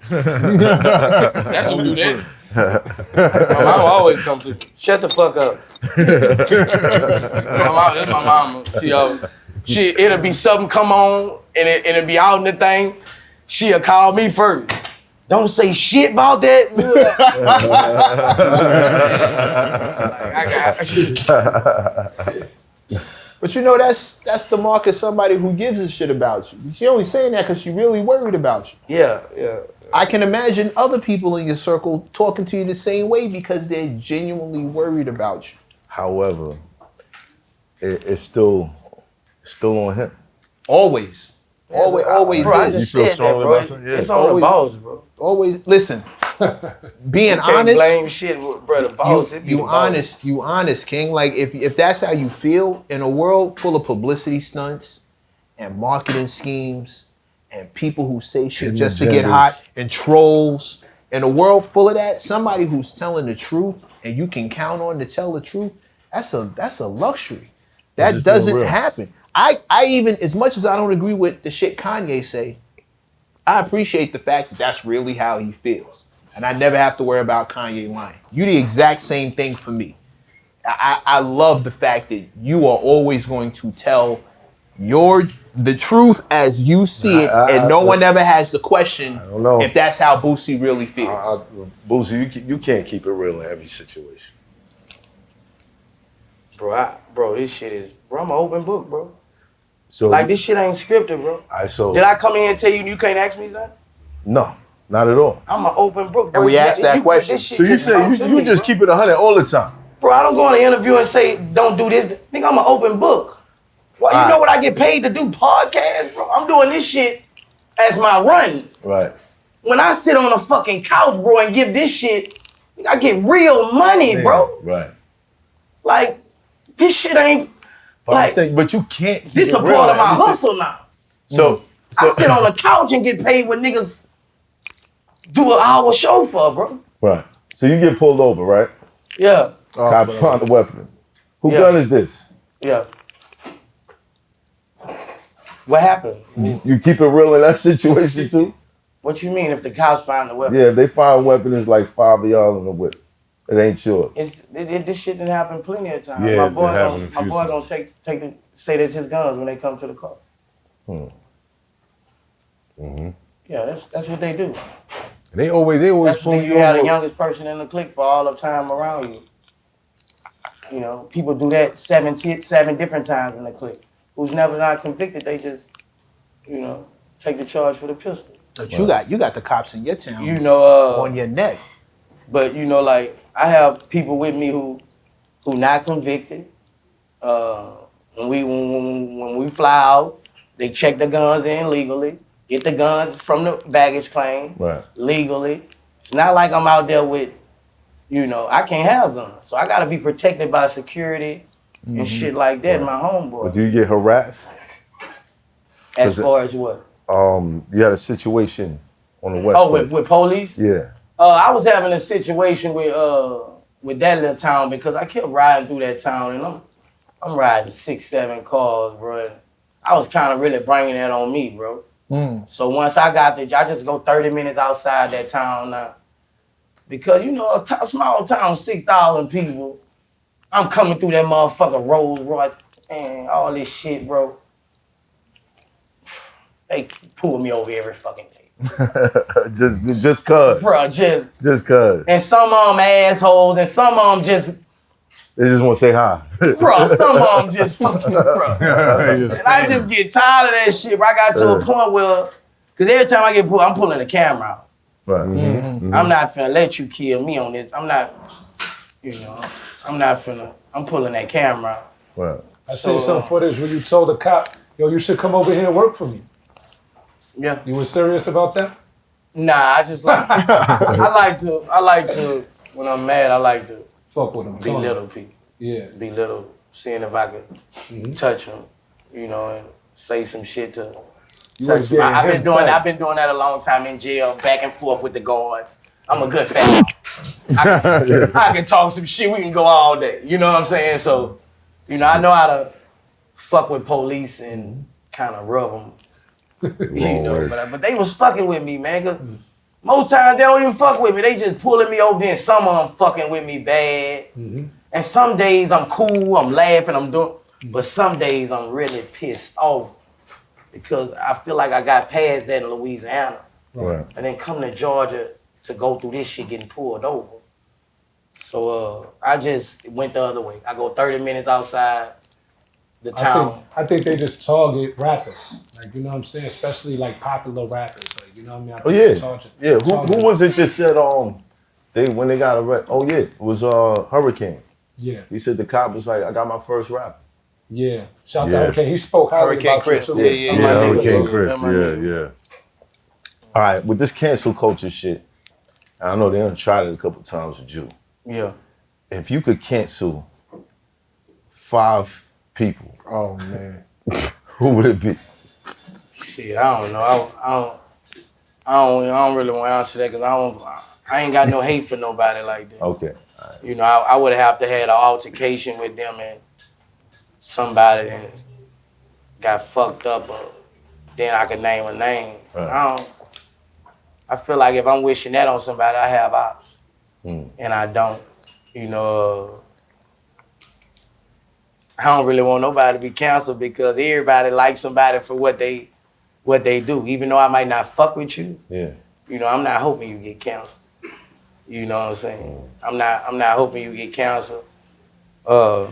That's who do that. My mom always comes to shut the fuck up. That's my mama. It'll be something come on and it'll be out in the thing. She'll call me first. Don't say shit about that. But you know, that's the mark of somebody who gives a shit about you. She only saying that because she really worried about you. Yeah. I can imagine other people in your circle talking to you the same way because they're genuinely worried about you. However, it's still on him. Always. Always Bro, I is. just You feel said that, strongly bro. about something? Yeah. It's on the Always. boss, bro. Always. Listen, being You can't honest, blame shit with brother boss. It be the boss. you honest, King. Like if that's how you feel in a world full of publicity stunts and marketing schemes and people who say shit Hidden just to get agendas. hot and trolls, in a world full of that, somebody who's telling the truth and you can count on to tell the truth, that's a luxury. That just being doesn't real. happen. I even, as much as I don't agree with the shit Kanye say, I appreciate the fact that that's really how he feels. And I never have to worry about Kanye lying. You the exact same thing for me. I love the fact that you are always going to tell the truth as you see it, and no one ever has to question don't know. if that's how Boosie really feels. Boosie, you can't keep it real in every situation. Bro, this shit is, bro, I'm an open book, bro. So Like, this shit ain't scripted, bro. Did I come in here and tell you you can't ask me that? No, not at all. I'm an open book, bro. And we asked that question. This shit So you just say come to you me, just bro. keep it 100 all the time. Bro, I don't go on an interview and say, don't do this. Nigga, I'm an open book. Well, you know what I get paid to do? Podcasts, bro. I'm doing this shit as my run. Right. When I sit on a fucking couch, bro, and give this shit, I get real money, bro. Right. Like, this shit ain't, But I'm like, saying, but you can't keep this it a real part of in my every hustle now. So I sit on the couch and get paid what niggas do an hour show for, bro. right. So you get pulled over, right? Yeah, Cops find a weapon. Who Yeah. gun is this? yeah. What happened? You keep it real in that situation too? What you mean if the cops find the weapon? Yeah, if they find a weapon, it's like 5 of y'all in the whip. It ain't yours. This shit done happened plenty of times. Yeah, my it boy, happened a my few boy gonna say that's his guns when they come to the car. Yeah, that's what they do. They always That's pull what you you have the over. youngest person in the clique for all the time around you. You know, people do that seven different times in the clique. Who's never not convicted, they just, you know, take the charge for the pistol. But you got the cops in your town You know, on your neck. but you know, like I have people with me who not convicted. When we fly out, they check the guns in legally, get the guns from the baggage claim Right. legally. It's not like I'm out there with, you know, I can't have guns, so I gotta be protected by security and shit like that. My homeboy. But do you get harassed? As far as what? You had a situation on the West Oh, Coast. with police? Yeah. I was having a situation with that little town because I kept riding through that town and I'm riding 6, 7 cars, bro. And I was kind of really bringing that on me, bro. So once I got there, I just go 30 minutes outside that town now. Because, you know, a small town, 6,000 people, I'm coming through that motherfucker Rolls Royce and all this shit, bro. They pull me over every fucking day. just cuz. Bro, just cuz. and some of them assholes, and some of them just, They just want to say hi. bro, some of them just fucking, bro. And I just get tired of that shit, bro. I got to a point where, because every time I get pulled, I'm pulling the camera out. Right. I'm not finna let you kill me on this. I'm not, you know, I'm pulling that camera out. Right. I seen some footage where you told the cop, yo, you should come over here and work for me. Yeah. You were serious about that? Nah, I just like, I like to, when I'm mad, I like to Fuck with them. belittle people. Yeah. Belittle, seeing if I could touch them, you know, and say some shit to touch them. I've been doing that a long time in jail, back and forth with the guards. I'm a good fan. I can talk some shit. We can go all day. You know what I'm saying? So, you know, I know how to fuck with police and kind of rub them. You know, but they was fucking with me, man. 'Cause most times they don't even fuck with me. They just pulling me over there. And some of them fucking with me bad. And some days I'm cool, I'm laughing, I'm doing. But some days I'm really pissed off because I feel like I got past that in Louisiana. Right. And then come to Georgia to go through this shit getting pulled over. So I just went the other way. I go 30 minutes outside the town. I think they just target rappers. Like, you know what I'm saying? Especially like popular rappers. Like, you know what I mean? I think Yeah. Who was it that said when they got arrested? Oh yeah, it was Hurricane. Yeah. He said the cop was like, I got my first rapper. Yeah. Shout out to Hurricane. He spoke highly Hurricane about Chris. you too. Yeah. Hurricane Chris, yeah. All right, with this cancel culture shit, I know they done tried it a couple times with you. Yeah. If you could cancel 5 people, Oh man. who would it be? Shit, I don't know. I don't really want to answer that because I ain't got no hate for nobody like that. Okay. You know, I would have to had an altercation with them and somebody that got fucked up, or then I could name a name. Right. I feel like if I'm wishing that on somebody, I have ops, Mm. and I don't. You know, I don't really want nobody to be canceled because everybody likes somebody for what they do. Even though I might not fuck with you, Yeah. you know, I'm not hoping you get canceled. You know what I'm saying? I'm not hoping you get canceled. I'm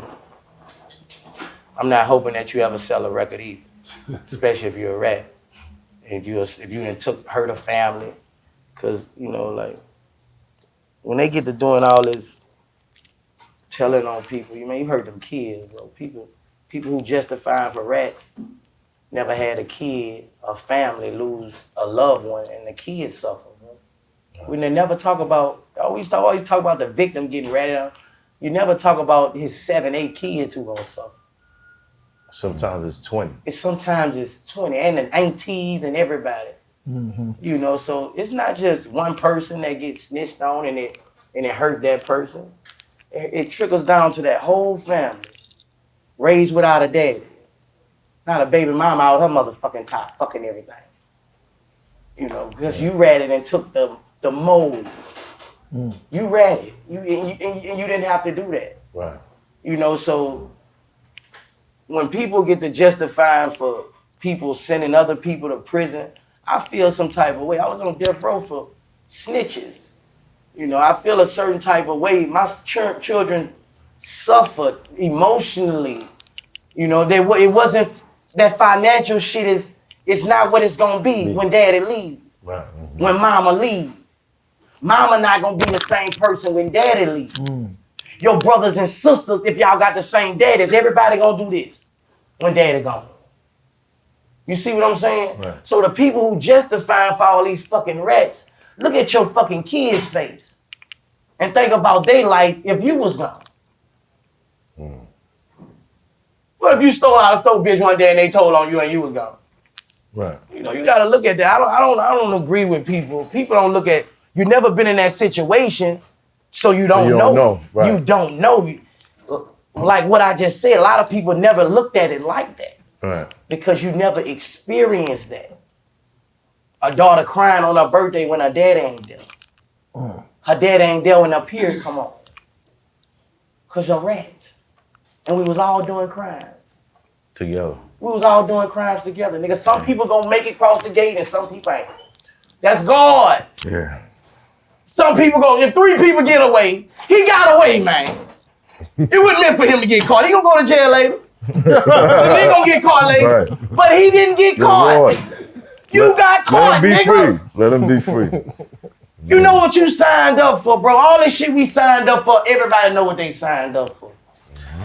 not hoping that you ever sell a record either, especially if you're a rat. If you done hurt a family, cause you know, like when they get to doing all this telling on people, you hurt them kids, bro. People who justifying for rats never had a kid, a family lose a loved one, and the kids suffer, bro. When they never talk about, always talk about the victim getting ratted out. You never talk about his 7, 8 kids who gonna suffer. Sometimes it's 20. Sometimes it's 20, and the aunties and everybody. You know, so it's not just one person that gets snitched on and it hurt that person. It trickles down to that whole family. Raised without a daddy. Not a baby mama out her motherfucking top, fucking everything. You know, because you ratted and took the mold. You ratted. And you didn't have to do that. Right. You know, so when people get to justifying for people sending other people to prison, I feel some type of way. I was on death row for snitches. You know, I feel a certain type of way. My children suffered emotionally. You know, it wasn't that financial shit it's not what it's gonna be when daddy leave. Right. When mama leave. Mama not gonna be the same person when daddy leave. Your brothers and sisters, if y'all got the same daddies, everybody gonna do this when daddy gone. You see what I'm saying? Right. So the people who justifying for all these fucking rats, look at your fucking kids' face and think about their life if you was gone. What if you stole out a stove bitch one day and they told on you and you was gone? Right. You know, you gotta look at that. I don't agree with people. People don't look at, you never been in that situation, so you don't know. Right. You don't know. Like what I just said, a lot of people never looked at it like that. Right. Because you never experienced that. A daughter crying on her birthday when her dad ain't there. Her dad ain't there when her period come on. Cause you're rat. And we was all doing crimes. Together. We was all doing crimes together. Nigga, some people gonna make it cross the gate and some people ain't. That's God. Yeah. Some people if 3 people get away, he got away, man. It wasn't meant for him to get caught. He gonna go to jail later. He gonna get caught later. Right. But he didn't get caught. Lord. You got caught, Let him be nigga. free. Let him be free. You know what you signed up for, bro. All this shit we signed up for, everybody know what they signed up for.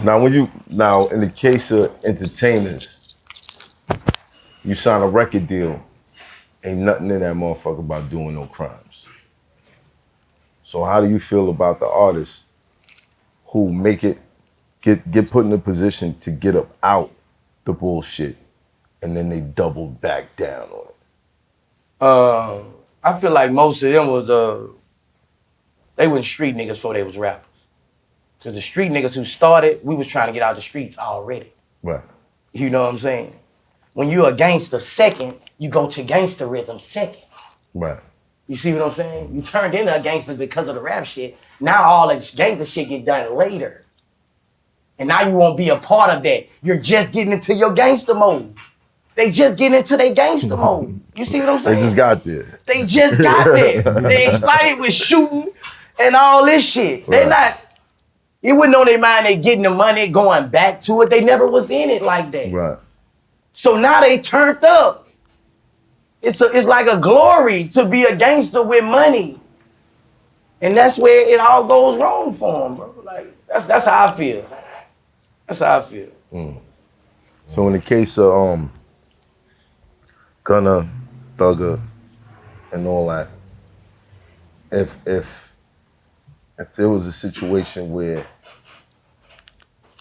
Now, in the case of entertainers, you sign a record deal, ain't nothing in that motherfucker about doing no crimes. So how do you feel about the artists who make it, get put in a position to get up out the bullshit, and then they double back down on it? I feel like most of them was they wasn't street niggas before they was rappers. Cause the street niggas who started, we was trying to get out the streets already. Right. You know what I'm saying? When you a gangster second, you go to gangsterism second. Right. You see what I'm saying? You turned into a gangster because of the rap shit. Now all that gangster shit get done later. And now you won't be a part of that. You're just getting into your gangster mode. They just getting into their gangster mode. You see what I'm saying? They just got there. They just got there. They excited with shooting and all this shit. They not, it wasn't on their mind they getting the money, going back to it. They never was in it like that. Right. So now they turned up. It's like a glory to be a gangster with money. And that's where it all goes wrong for them, bro. Like, that's how I feel. That's how I feel. So in the case of Gunna, Thugger, and all that, if there was a situation where,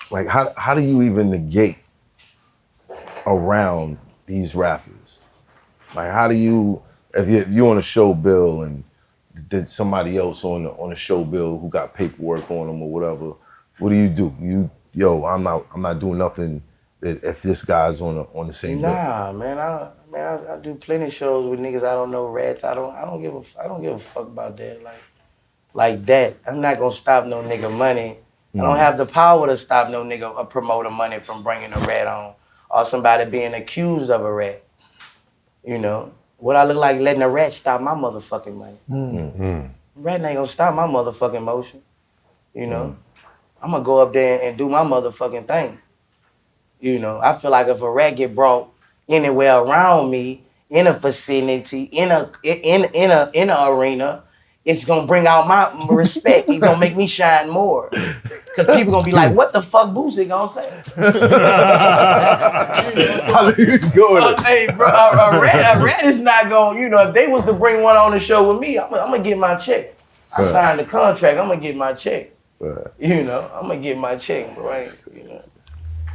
like, how do you even negate around these rappers? Like, how do you, if you're on a show bill and there's somebody else on the show bill who got paperwork on them or whatever, what do? I'm not doing nothing if this guy's on the same bill. Nah, man, I do plenty of shows with niggas I don't know, rats. I don't give a fuck about that. Like that. I'm not gonna stop no nigga money. I don't have the power to stop no nigga, a promoter money from bringing a rat on or somebody being accused of a rat. You know, what I look like letting a rat stop my motherfucking money. Rat ain't gonna stop my motherfucking motion. You know, I'm gonna go up there and do my motherfucking thing. You know, I feel like if a rat get brought anywhere around me, in a vicinity, in a arena, it's gonna bring out my respect. It's gonna make me shine more. Cause people gonna be like, what the fuck Boosie gonna say? Hey, bro, a rat is not gonna, you know, if they was to bring one on the show with me, I'm gonna get my check. I signed the contract, I'm gonna get my check. You know, I'm gonna get my check, bro. You know.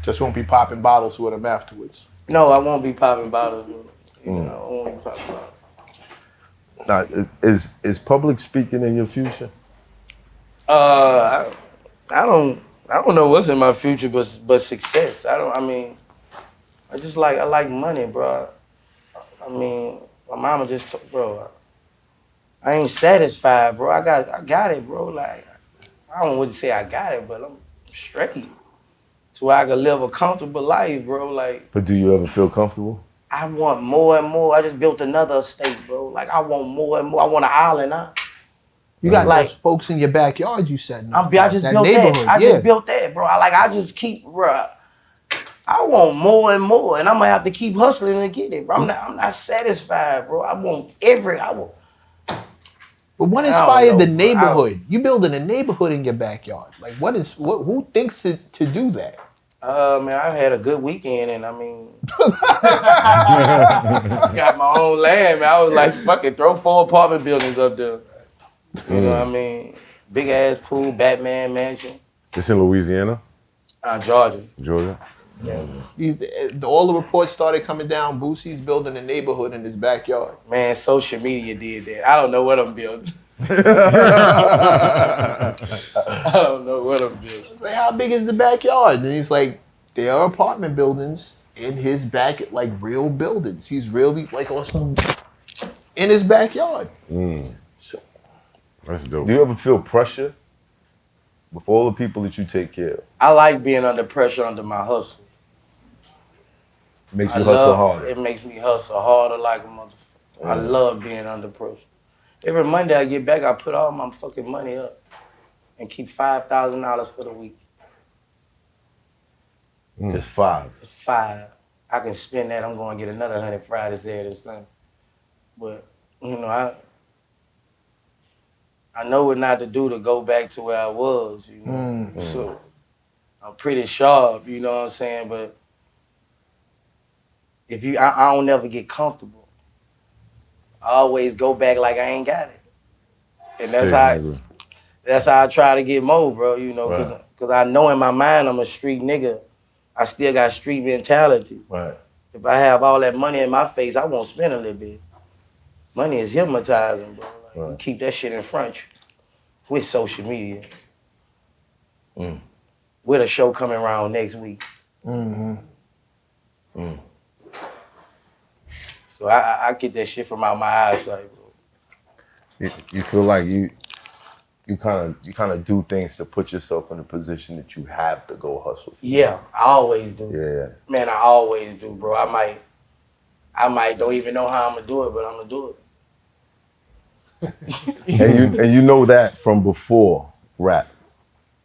Just won't be popping bottles with him afterwards. No, I won't be popping bottles with him. You know, I won't be popping bottles. Now, is public speaking in your future? I don't know what's in my future, but success. I like money, bro. I mean, my mama just, bro. I ain't satisfied, bro. I got it, bro. Like, I don't want to say I got it, but I'm straight. To where I can live a comfortable life, bro. Like. But do you ever feel comfortable? I want more and more. I just built another estate, bro. Like, I want more and more. I want an island now. You got those folks in your backyard, you said. I just built that. I just built that, bro. I just keep, bro. I want more and more, and I'm gonna have to keep hustling to get it, bro. I'm not satisfied, bro. I want. But what inspired the neighborhood? You building a neighborhood in your backyard. Like, who thinks to do that? Man, I had a good weekend, and I mean, got my own land, man. I was like, fuck it, throw 4 apartment buildings up there. You know what I mean? Big ass pool, Batman mansion. It's in Louisiana? Georgia. Georgia? Yeah. All the reports started coming down. Boosie's building a neighborhood in his backyard. Man, social media did that. I don't know what I'm building. I don't know what I'm building. I was like, how big is the backyard? And he's like, there are apartment buildings in his back, like real buildings. He's really like on some in his backyard. That's dope. Do you ever feel pressure with all the people that you take care of? I like being under pressure under my hustle. Makes you hustle harder. It makes me hustle harder like a motherfucker. I love being under pressure. Every Monday I get back, I put all my fucking money up and keep $5,000 for the week. Just 5. It's 5. I can spend that. I'm going to get another 100 Friday, Saturday, Sunday. But, you know, I know what not to do to go back to where I was, you know. So I'm pretty sharp, you know what I'm saying? But if I don't never get comfortable. I always go back like I ain't got it. And that's how I try to get more, bro, you know, cause I know in my mind I'm a street nigga. I still got street mentality. Right. If I have all that money in my face, I won't spend a little bit. Money is hypnotizing, bro. Like, you keep that shit in front of you with social media. With a show coming around next week. So I get that shit from out my eyesight, bro. You feel like you kind of do things to put yourself in a position that you have to go hustle. Yeah, I always do. Yeah. Man, I always do, bro. I might don't even know how I'm gonna do it, but I'm gonna do it. and you know that from before rap.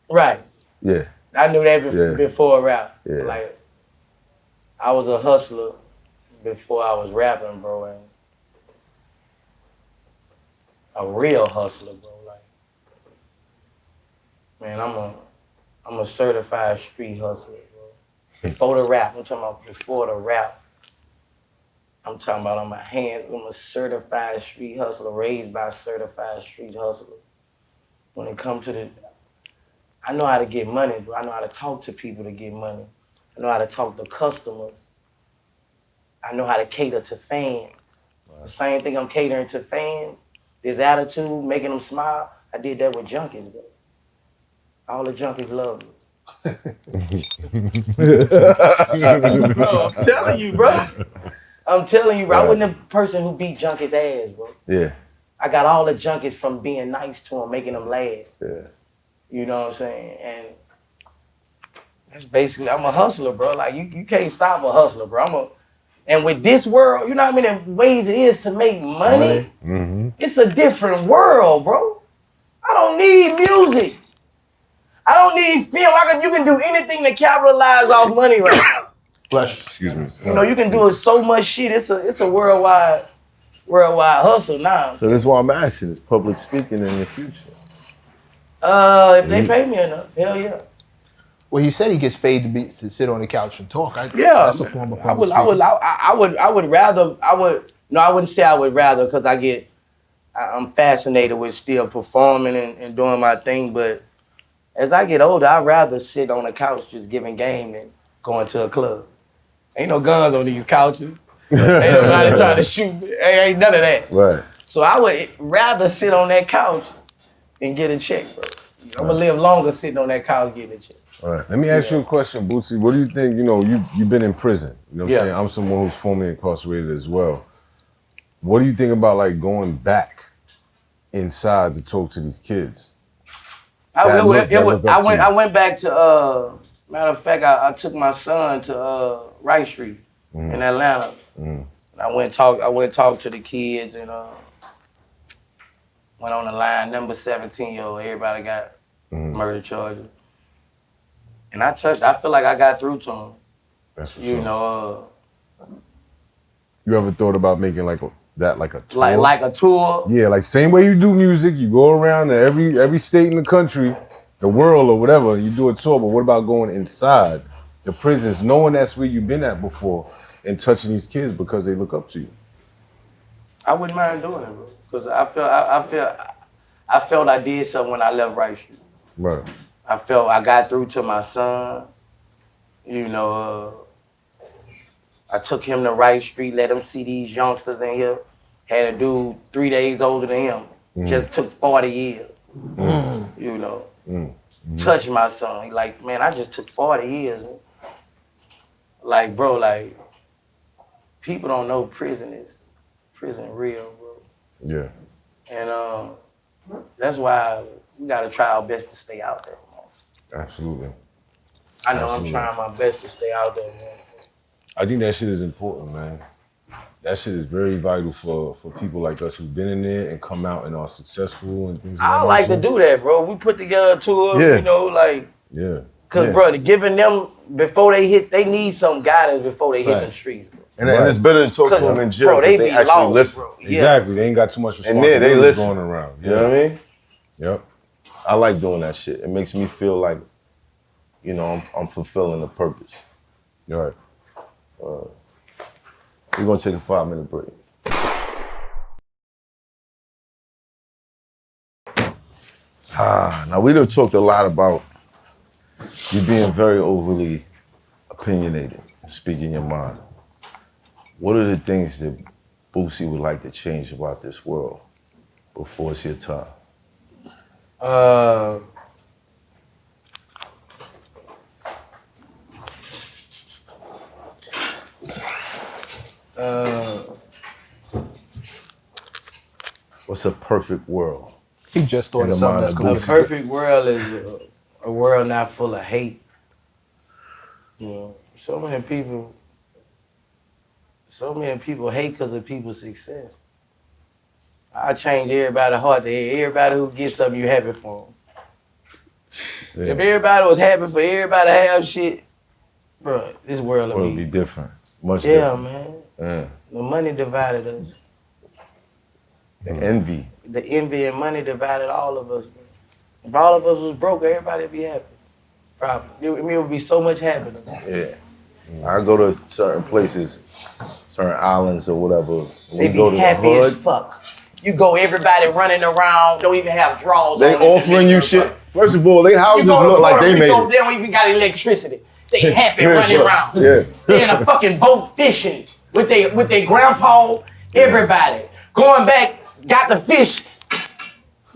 Right. Yeah. I knew that before rap. Yeah. Like, I was a hustler before I was rapping, bro. And a real hustler, bro. Like, man, I'm a certified street hustler, bro. Before the rap, I'm talking about before the rap. I'm talking about on my hands. I'm a certified street hustler, raised by a certified street hustler. When it comes to I know how to get money, bro. I know how to talk to people to get money. I know how to talk to customers. I know how to cater to fans. The same thing I'm catering to fans, this attitude, making them smile, I did that with junkies, bro. All the junkies love me. Bro, I'm telling you, bro. I wasn't the person who beat junkies' ass, bro. Yeah. I got all the junkies from being nice to them, making them laugh. Yeah. You know what I'm saying? And that's basically, I'm a hustler, bro. Like, you can't stop a hustler, bro. And with this world, you know how many ways it is to make money? It's a different world, bro. I don't need music. I don't need film. You can do anything to capitalize off money right now. Excuse me. You know, you can do so much shit. It's a worldwide hustle now. So that's why I'm asking, is public speaking in the future? If they pay me enough, hell yeah. Well, he said he gets paid to sit on the couch and talk. Yeah, that's a form of public I wouldn't say I would rather, because I'm fascinated with still performing and doing my thing. But as I get older, I'd rather sit on the couch just giving game than going to a club. Ain't no guns on these couches. Ain't nobody trying to shoot. Ain't none of that. Right. So I would rather sit on that couch and get a check, bro. I'm gonna live longer sitting on that couch getting a check. All right. Let me ask you a question, Boosie. What do you think, you know, you've been in prison. You know what I'm saying? I'm someone who's formerly incarcerated as well. What do you think about, like, going back inside to talk to these kids? I went back to, matter of fact, I took my son to Wright Street in Atlanta. And I went talk to the kids and went on the line, number 17-year-old. Everybody got murder charges. And I feel like I got through to them. That's what's you up. know. You ever thought about making like a tour? Like a tour? Yeah, like same way you do music, you go around to every state in the country, the world or whatever, you do a tour, but what about going inside the prisons, knowing that's where you've been at before, and touching these kids because they look up to you? I wouldn't mind doing it, bro. Because I felt I did something when I left Wright Street. Right. I felt I got through to my son. You know, I took him to Wright Street, let him see these youngsters in here. Had a dude 3 days older than him. Just took 40 years. You know. Touched my son. He like, man, I just took 40 years. Like, bro, like, people don't know prison real, bro. Yeah. And that's why we gotta try our best to stay out there. Absolutely. I know I'm trying my best to stay out there, man. I think that shit is important, man. That shit is very vital for people like us who've been in there and come out and are successful and things like that. I like to do that, bro. We put together a tour, you know, like. Yeah. Cause, bro, giving them, before they hit, they need some guidance before they hit them streets, bro. And it's better to talk to them in jail, bro, they actually lost, listen. Bro. Exactly. They ain't got too much responsibility they listen. going around. You know what I mean? Yep. I like doing that shit. It makes me feel like you know, I'm fulfilling a purpose. All right. We're gonna take a 5-minute break. Now we done talked a lot about you being very overly opinionated, speaking your mind. What are the things that Boosie would like to change about this world before it's your time? What's a perfect world? He just thought In of the something mind that's of gonna A be perfect world is a world not full of hate. You know, so many people hate because of people's success. I change everybody's heart to everybody who gets something you happy for them. Yeah. If everybody was happy for everybody to have shit, bro, this world World would be be. different, much Yeah, different. man. Yeah. The money divided us. The envy. The envy and money divided all of us. Man. If all of us was broke, everybody would be happy. Probably. It would be so much happiness. Yeah. I go to certain places, certain islands or whatever. When They you go be to the happy as hood, fuck. You go, everybody running around, don't even have drawers they on. in offering you Dominican shit. Republic. First of all, they You houses go to look like Puerto they Rico, made they it. don't even got electricity. They happy Yeah, running look, around. yeah. They in a fucking boat fishing with they grandpa, everybody. Going back, got the fish.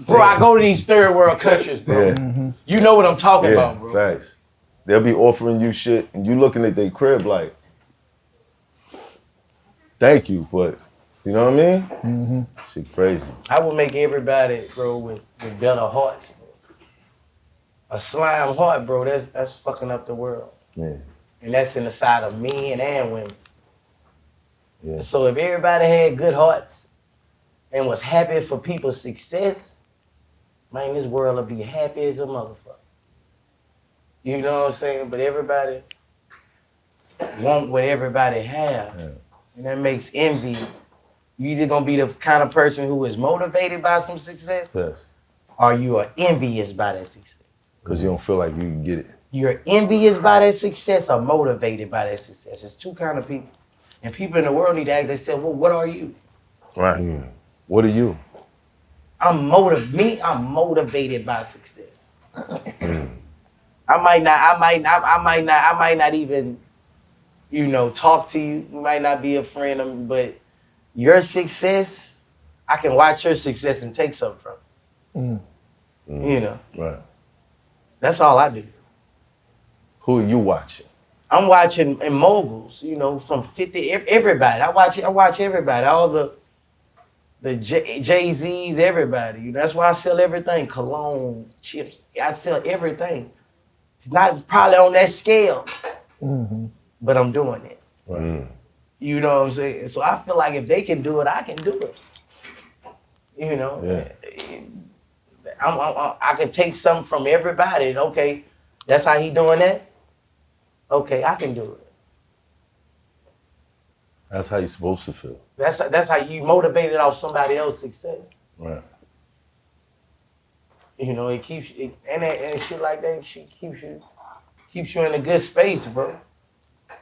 Bro, I go to these third world countries, bro. Yeah. You know what I'm talking Yeah, about, bro. facts. They'll be offering you shit and you looking at their crib like, thank you, but you know what I mean? Mm-hmm. Shit crazy. I would make everybody, bro, with better hearts. A slime heart, bro, that's fucking up the world. Yeah. And that's in the side of men and women. Yeah. So if everybody had good hearts and was happy for people's success, man, this world would be happy as a motherfucker. You know what I'm saying? But everybody want what everybody have. Yeah. And that makes envy. You either gonna be the kind of person who is motivated by some success, Yes. or you are envious by that success. Because you don't feel like you can get it. You're envious by that success or motivated by that success. It's two kind of people. And people in the world need to ask themselves, well, what are you? Right. What are you? I'm motivated by success. I might not even, talk to you. You might not be a friend of me, but your success, I can watch your success and take something from it. Right. That's all I do. Who are you watching? I'm watching and moguls, from 50, everybody. I watch everybody, all the Jay-Z's, everybody. That's why I sell everything, cologne, chips. I sell everything. It's not probably on that scale, but I'm doing it. Right. You know what I'm saying? So I feel like if they can do it, I can do it. Yeah. I can take something from everybody. And okay, that's how he doing that. Okay, I can do it. That's how you're supposed to feel. That's how you motivated off somebody else's success. Right. It keeps and shit like that. Shit keeps you in a good space, bro.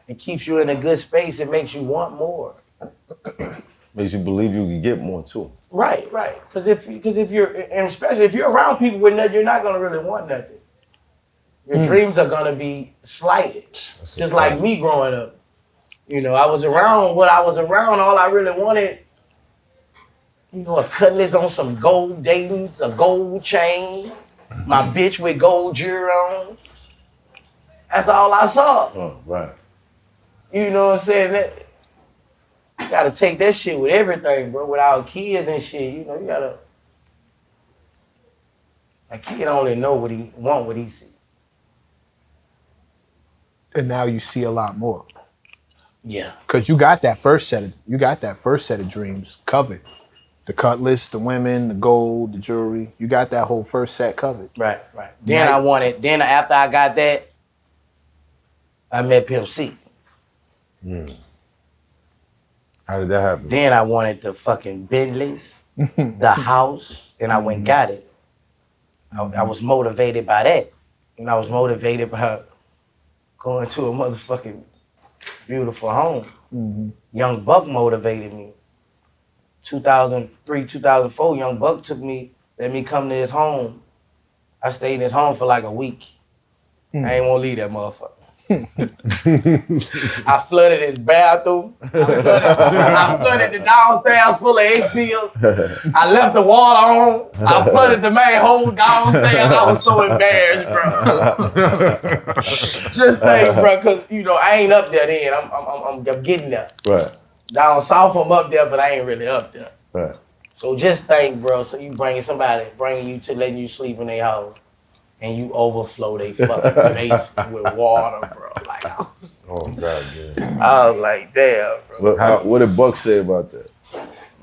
It keeps you in a good space. It makes you want more. Makes you believe you can get more too. Right. Because if you're, and especially if you're around people with nothing, you're not gonna really want nothing. Your dreams are gonna be slighted. Just like me growing up. I was around what I was around. All I really wanted, a cutlass on some gold Dayton's, a gold chain, my bitch with gold jewelry on. That's all I saw. Oh, right. You know what I'm saying? You gotta take that shit with everything, bro. With our kids and shit, you gotta. A kid only know what he see. and now you see a lot more. Yeah. Cause you got that first set of dreams covered. The cutlass, the women, the gold, the jewelry. You got that whole first set covered. Right. Then after I got that, I met Pimp C. How did that happen? Then I wanted the fucking Bentleys, the house, and I went and got it. I was motivated by that. And I was motivated by going to a motherfucking beautiful home. Young Buck motivated me. 2003, 2004, Young Buck took me, let me come to his home. I stayed in his home for like a week. I ain't want to leave that motherfucker. I flooded his bathroom. I flooded the downstairs full of HPs. I left the water on. I flooded the main hole downstairs. I was so embarrassed, bro. Just think, bro, because you know I ain't up there then. I'm getting there. Right. Down south, I'm up there, but I ain't really up there. Right. So just think, bro. So you bringing you to letting you sleep in their house. And you overflow they fucking basement with water, bro. Like, Oh God, yeah. I was like, damn, bro. What did Buck say about that?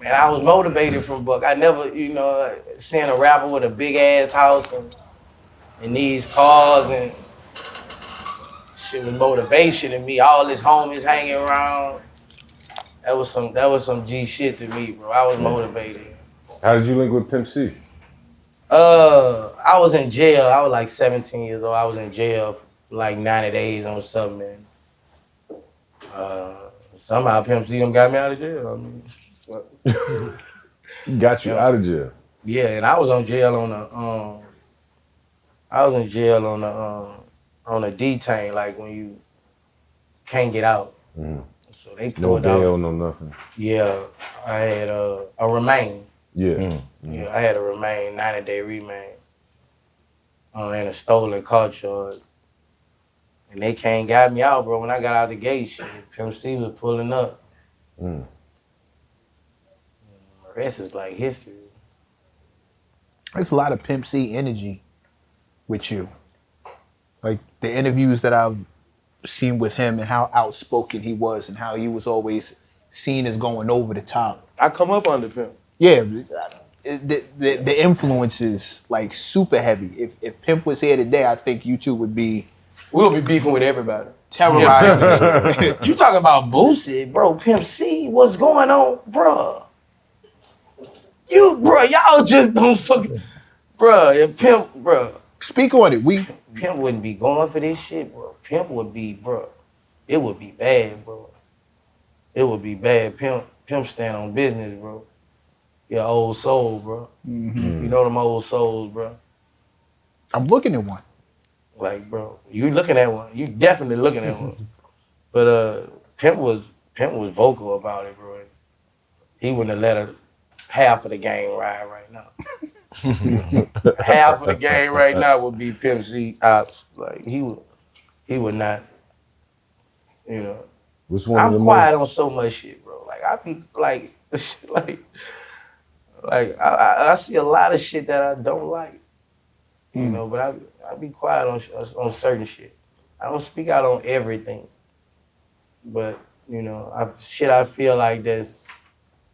Man, I was motivated from Buck. I never, seeing a rapper with a big ass house and these cars and shit was motivation to me. All his homies hanging around. That was some G shit to me, bro. I was motivated. How did you link with Pimp C? I was in jail. I was like 17 years old. I was in jail for like 90 days on something. Somehow Pimp C got me out of jail. I mean, Got you out of jail. yeah, and I was on jail on a detain, like when you can't get out. So they No pulled out. bail, no nothing. Yeah, I had a remain. Yeah. Yeah, I had a remain, 90-day remain, and a stolen car charge. And they came got me out, bro. When I got out the gate, shit, Pimp C was pulling up. The rest is like history. There's a lot of Pimp C energy with you. Like the interviews that I've seen with him and how outspoken he was and how he was always seen as going over the top. I come up under Pimp. Yeah, the influence is like super heavy. If Pimp was here today, I think you two would be We'll be beefing with everybody. terrorizing. You talking about Boosie, bro, Pimp C, what's going on, bro? Y'all just don't fucking, bro, if Pimp, bro. Speak on it. Pimp wouldn't be going for this shit, bro. Pimp would be, bro. It would be bad, bro. It would be bad. Pimp stand on business, bro. Your old soul, bro. You know them old souls, bro. I'm looking at one. Like, bro, you looking at one. You definitely looking at one. But Pimp was vocal about it, bro. He wouldn't have let half of the game ride right now. Half of the game right now would be Pimp C ops. Like he would not, you know. What's one of the I'm quiet on so much shit, bro. Like I be like I see a lot of shit that I don't like. You know, but I be quiet on certain shit. I don't speak out on everything. But, you know, I feel like that's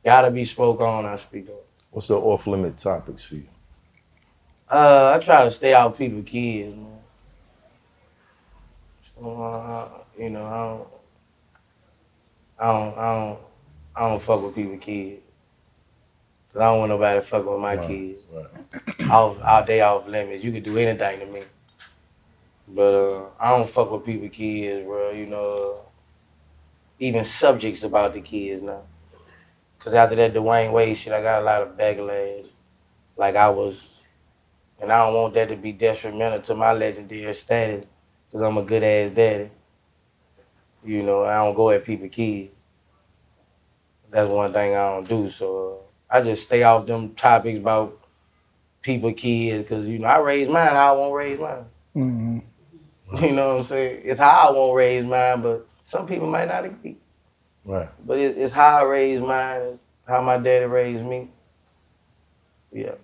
gotta be spoke on, I speak on. What's the off-limit topics for you? I try to stay out people's kids, man. You know, I don't fuck with people's kids. Cause I don't want nobody fucking with my kids. Right. They off limits. You can do anything to me. But I don't fuck with people's kids, bro. You know, even subjects about the kids now. Cause after that Dwayne Wade shit, I got a lot of backlash. Like and I don't want that to be detrimental to my legendary status. Cause I'm a good ass daddy. You know, I don't go at people's kids. That's one thing I don't do. So I just stay off them topics about people, kids, because, you know, I raise mine how I want to raise mine. Mm-hmm. You know what I'm saying? It's how I want to raise mine, but some people might not agree. Right. But it's how I raise mine, it's how my daddy raised me. Yeah.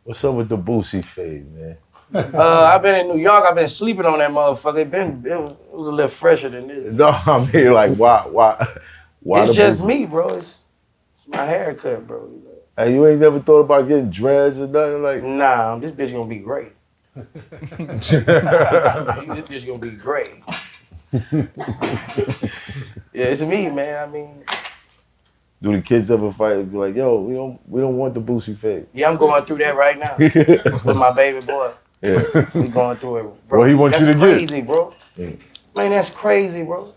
What's up with the Boosie fade, man? I've been in New York. I've been sleeping on that motherfucker. It was a little fresher than this. No, I mean, like, why It's the just Boosie? me, bro. It's my haircut, bro. Hey, you ain't never thought about getting dreads or nothing like? Nah, this bitch gonna be great. This bitch gonna be great. Yeah, it's me, man. I mean, Do the kids ever fight and be like, yo, we don't want the Boosie fade? yeah, I'm going through that right now with my baby boy. Yeah. We going through it, bro. Well, he wants you to That's get it. crazy, bro. Yeah. Man, that's crazy, bro.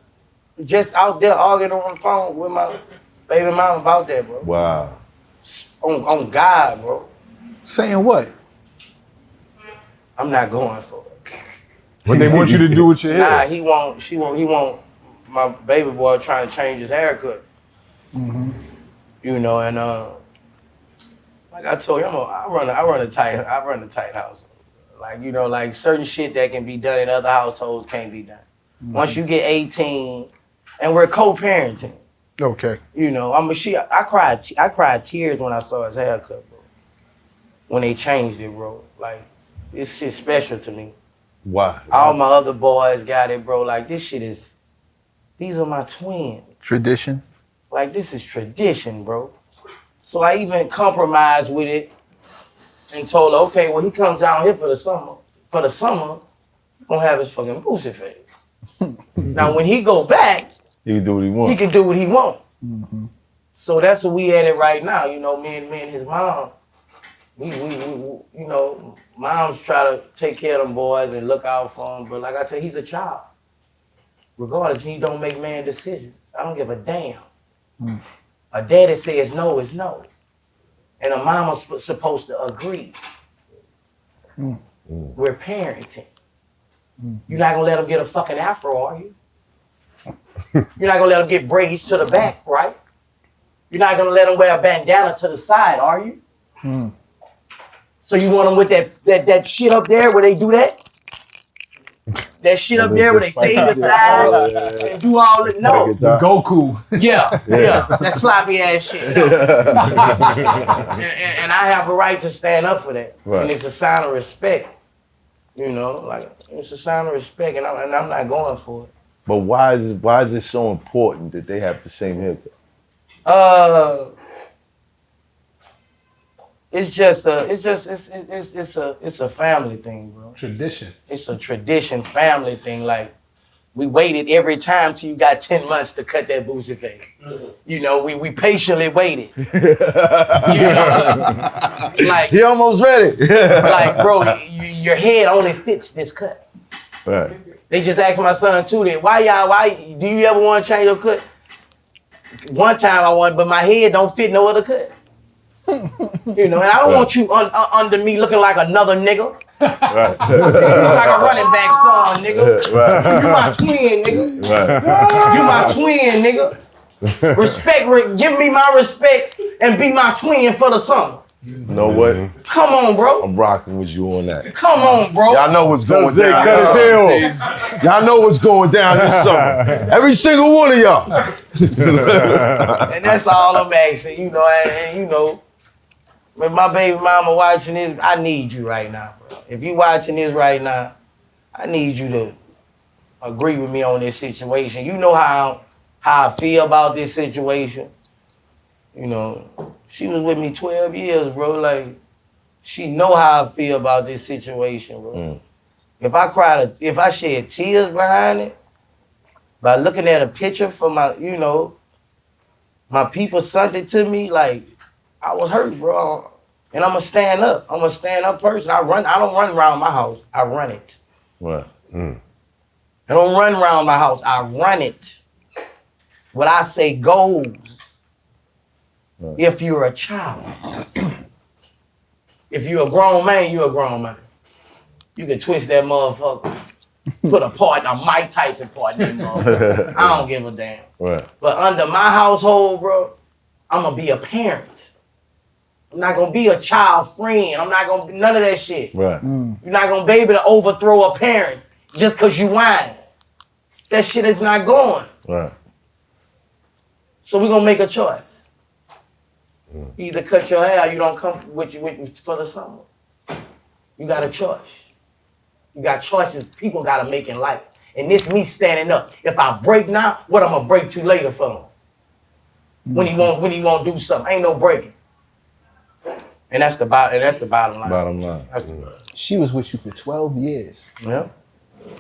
Just out there arguing on the phone with my baby mama about that, bro. Wow. On God, bro. Saying what? I'm not going for it. What they want you to do with your hair? Nah, he won't my baby boy trying to change his haircut. Mm-hmm. You know, and like I told you, I run a tight house. Like, you know, like certain shit that can be done in other households can't be done. Mm-hmm. Once you get 18, and we're co-parenting. Okay. You know, I cried tears when I saw his haircut, bro. When they changed it, bro. Like, this shit's special to me. Why? All my other boys got it, bro. Like, these are my twins. Tradition. Like, this is tradition, bro. So I even compromised with it and told her, okay, well, he comes down here for the summer, he's gonna have his fucking Boosie face. Now, when he go back, He can do what he wants. he can do what he want. Mm-hmm. So that's what we at it right now. You know, me and his mom, we you know, moms try to take care of them boys and look out for them. But like I tell you, he's a child. Regardless, he don't make man decisions. I don't give a damn. Mm. A daddy says no is no. And a mama's supposed to agree. Mm. We're parenting. You're not gonna let them get a fucking afro, are you? You're not gonna let them get braids to the back, right? You're not gonna let them wear a bandana to the side, are you? Mm. So you want them with that shit up there where they do that? That shit up there where they fade the side and do all the no. The Goku. Yeah, that sloppy ass shit. No. and I have a right to stand up for that. Right. And it's a sign of respect. You know, like it's a sign of respect, and I'm not going for it. But why is it so important that they have the same haircut? It's a family thing, bro. Tradition. It's a tradition, family thing. Like, we waited every time till you got 10 months to cut that Boosie face. You know, we patiently waited. You know, like He almost ready. like, bro, your head only fits this cut. Right. They just asked my son too that why do you ever want to change your cut? One time I wanted, but my head don't fit no other cut. You know, and I don't want you under me looking like another nigga. Right. Like a running back son, nigga. Right. You my twin, nigga. Right. You my twin, nigga. Respect, give me my respect and be my twin for the summer. You know what? Come on, bro. I'm rocking with you on that. Come on, bro. Y'all know what's going Jose, down. cut his hair off. Y'all know what's going down this summer. Every single one of y'all. And that's all I'm asking, you know, and you know, when my baby mama watching this, I need you right now, bro. If you watching this right now, I need you to agree with me on this situation. You know how I feel about this situation. You know, she was with me 12 years, bro. Like, she know how I feel about this situation, bro. Mm. If I shed tears behind it, by looking at a picture for my, you know, my people sent it to me, like, I was hurt, bro. And I'm a stand up. I'm a stand up person. I don't run around my house. I run it. Right. Mm. I don't run around my house. I run it. What I say goes. Right. If you're a child. If you're a grown man, you're a grown man. You can twist that motherfucker. Put a Mike Tyson part in that motherfucker. I don't give a damn. Right. But under my household, bro, I'm gonna be a parent. I'm not gonna be a child friend. I'm not gonna be none of that shit. Right. You're not gonna be able to overthrow a parent just cause you whine. That shit is not going. Right. So we're gonna make a choice. Either cut your hair or you don't come with for the summer. You got a choice. You got choices people gotta make in life. And this me standing up. If I break now, what I'm gonna break to later for him? When he won't do something. Ain't no breaking. And that's the bottom line. Bottom line. That's the bottom. She was with you for 12 years. Yeah.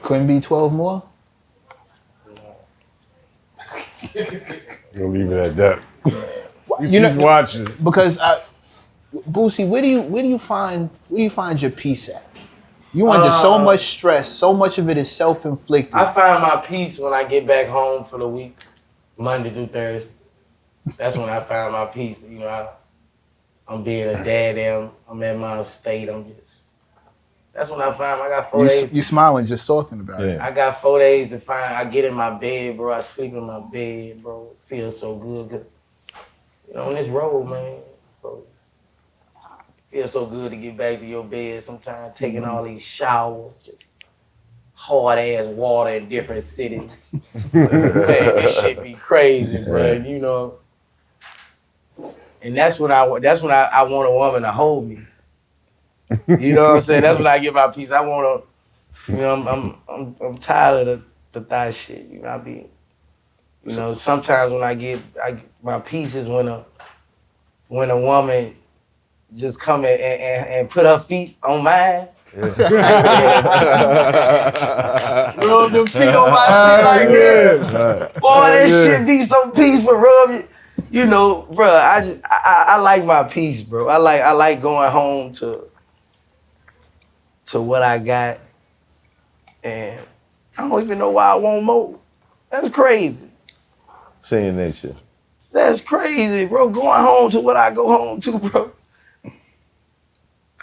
Couldn't be 12 more? We'll leave it at that. You know, watching. because Boosie, where do you find your peace at? You under so much stress. So much of it is self-inflicted. I find my peace when I get back home for the week, Monday through Thursday. That's when I find my peace. You know, I'm being a dad. I'm at my estate. That's when I find I got 4 days. You smiling just talking about it. I got 4 days to find. I get in my bed, bro. I sleep in my bed, bro. It feels so good. You know, on this road, man, bro. Feels so good to get back to your bed sometimes, taking all these showers, just hard ass water in different cities. Man, this shit be crazy, bro. You know. And that's when I want a woman to hold me. You know what I'm saying? That's when I get my peace. I want to, you know, I'm tired of the thigh shit. You know, sometimes when I get my peace is when a woman just come and put her feet on mine. Rub them feet on my shit like that. Boy, that shit be so peaceful, rub. You know, bro, I like my peace, bro. I like going home to what I got, and I don't even know why I want more. That's crazy. Saying nature. That's crazy, bro. Going home to what I go home to, bro.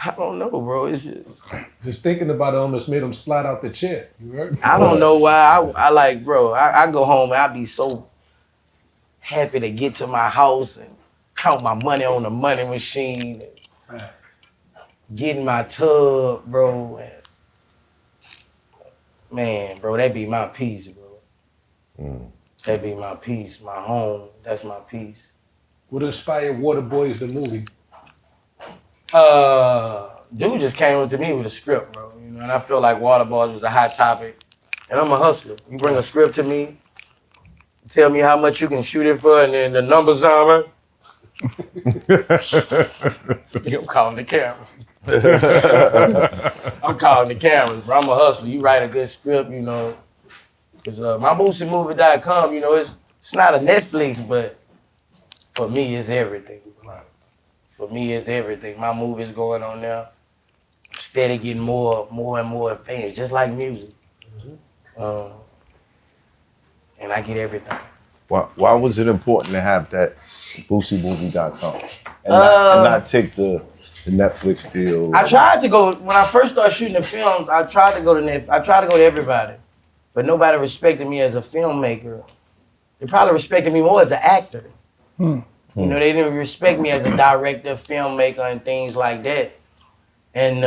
I don't know, bro. It's just thinking about it almost made him slide out the chair. You heard me? I don't know why. I like, bro. I go home and I be so happy to get to my house and count my money on the money machine and get in my tub, bro. And man, bro, that be my peace, bro. That be my peace, my home. That's my peace. What inspired Waterboys the movie? Dude just came up to me with a script, bro. You know, and I feel like Waterboys was a hot topic. And I'm a hustler. You bring a script to me, tell me how much you can shoot it for, and then the numbers on it. I'm calling the cameras. I'm calling the cameras, bro. I'm a hustler. You write a good script, you know. Cause my BoosieMovie.com, you know, it's not a Netflix, but for me, it's everything. Right. For me, it's everything. My movie's going on there. Steady getting more and more fans, just like music. And I get everything. Why was it important to have that BoosieMovie.com and not take the Netflix deal? I tried to go when I first started shooting the films. I tried to go to Netflix. I tried to go to everybody, but nobody respected me as a filmmaker. They probably respected me more as an actor. You know, they didn't respect me as a director, filmmaker, and things like that. And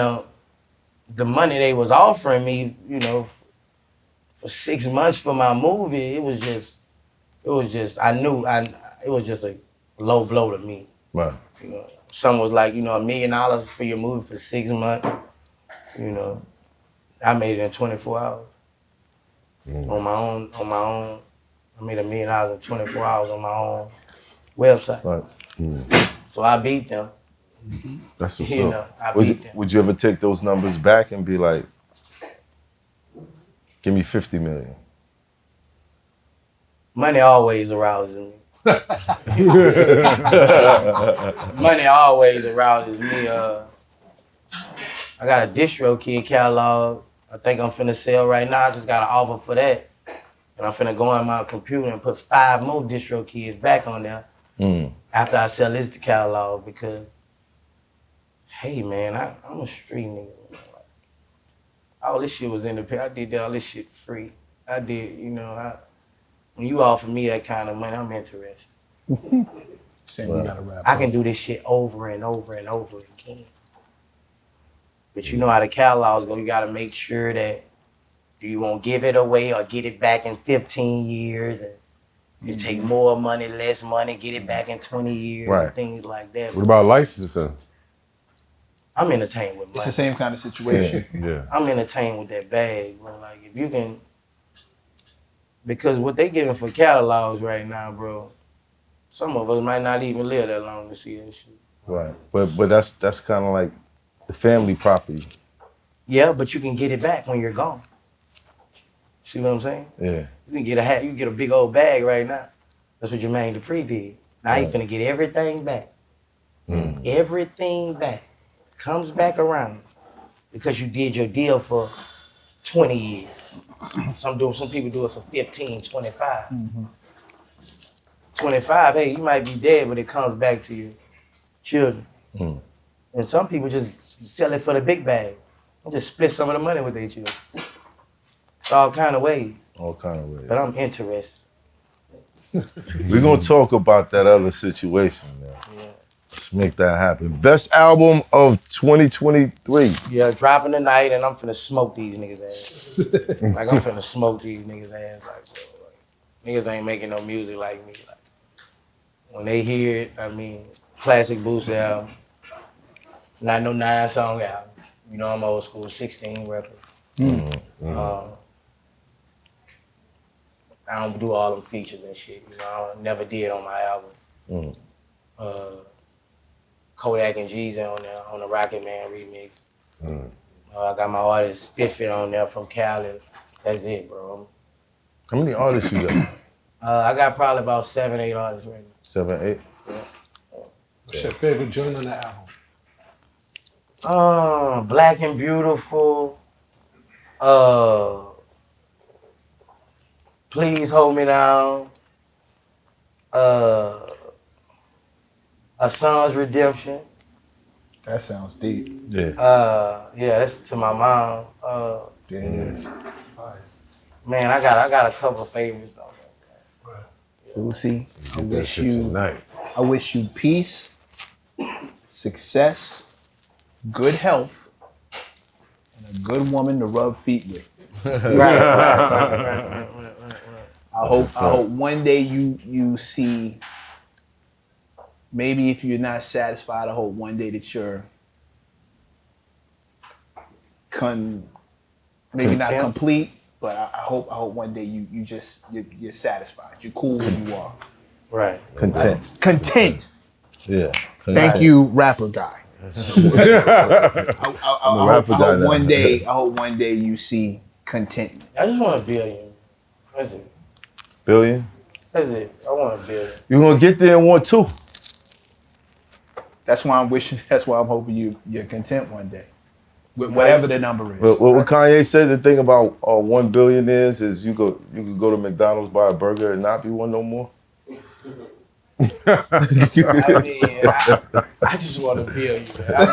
the money they was offering me, you know, for 6 months for my movie, it was just a low blow to me. Right. You know, someone was like, you know, $1 million for your movie for 6 months. You know, I made it in 24 hours. On my own. I made $1 million in 24 hours on my own website. Right. So I beat them. That's what's You up. know, I beat them. Would you ever take those numbers back and be like, give me 50 million? Money always arouses me. Money always arouses me. I got a DistroKid catalog. I think I'm finna sell right now. I just got an offer for that. And I'm finna go on my computer and put 5 more DistroKids back on there after I sell this catalog because, hey man, I'm a street nigga. All this shit was independent. I did all this shit free. I did, you know, when you offer me that kind of money, I'm interested. Saying we gotta wrap I up. can do this shit over and over and over again. But you know how the catalogs go. You gotta make sure that do you want to give it away or get it back in 15 years and take more money, less money, get it back in 20 years, and things like that. What about licensing? I'm entertained with money. It's the same kind of situation. Yeah. I'm entertained with that bag, bro. Like if you can, because what they giving for catalogs right now, bro, some of us might not even live that long to see that shit. Right. But that's kind of like the family property. Yeah, but you can get it back when you're gone. See what I'm saying? Yeah. You can get a hat, you can get a big old bag right now. That's what Jermaine Dupri did. Now he finna get everything back. Everything back. Comes back around. because you did your deal for 20 years. Some people do it for 15, 25. 25, hey, you might be dead, but it comes back to your children. And some people just sell it for the big bag and just split some of the money with their children. It's all kind of ways. All kind of ways. But I'm interested. We're gonna talk about that other situation, man. Yeah. Let's make that happen. Best album of 2023. Yeah, dropping tonight, and I'm finna smoke these niggas' ass. Like, I'm finna smoke these niggas' ass. Like, bro, niggas ain't making no music like me. Like, when they hear it, I mean, classic Boosie album. Not no 9-song album. You know, I'm old school, 16 record. I don't do all them features and shit. You know, I never did on my album. Kodak and G's on there on the Rocket Man remix. I got my artist Spiffy on there from Cali. That's it, bro. How many artists you got? I got probably about 7, 8 artists right now. 7, 8? Yeah. What's your favorite joint on the album? Black and Beautiful. Please Hold Me Down. A Son's Redemption. That sounds deep. Yeah. Yeah, that's to my mom. There it is. Man, I got a couple favorites on there. Boosie, That shit tonight. I wish you peace, success, good health, and a good woman to rub feet with. Right. I hope one day you see, maybe if you're not satisfied, I hope one day that you're maybe not Content. complete, but I hope one day you're satisfied. You're cool where you are. Right. Content. Content. Yeah. Thank you, rapper guy. I hope one day you see contentment. I just want $1 billion. That's it. Billion? That's it. I want $1 billion. You're gonna get there in 1, 2. That's why I'm wishing. That's why I'm hoping you're content one day, with whatever the number is. But what Kanye said, the thing about 1 billion is you could go to McDonald's, buy a burger, and not be one no more. I mean, I just want $1 billion.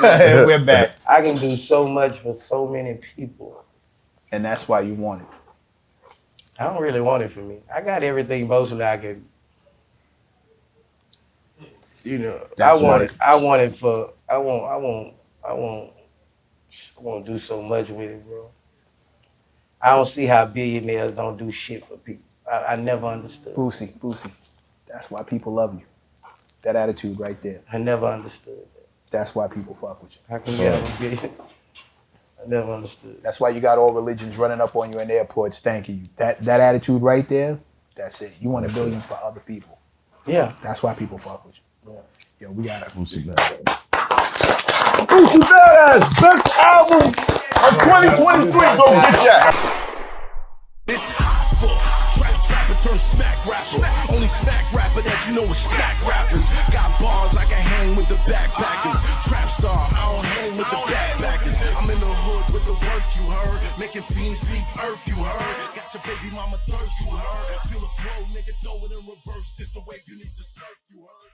Man. We're back, I can do so much for so many people. and that's why you want it. I don't really want it for me. I got everything mostly I can. You know, That's I want right. it. I want it for. I want to do so much with it, bro. I don't see how billionaires don't do shit for people. I never understood. Boosie. That's why people love you. That attitude right there. I never understood that. That's why people fuck with you. How can you have a billion? I never understood. That's why you got all religions running up on you in airports thanking you. That attitude right there, that's it. You want $1 billion for other people. Yeah. That's why people fuck with you. Yeah. Yo, we got it. Boosie Badazz. Boosie Badazz, best album of 2023. Go get that. It's Hoffa, trapper turn smack rapper. Only smack rapper that you know is smack rappers. Got bars, I can hang with the backpackers. Trap star, I don't hang with the backpackers. I'm in the hood with the work you heard. Making fiends leave earth you heard. Got your baby mama thirst you heard. Feel the flow, nigga, throw it in reverse. This the wave you need to surf you heard.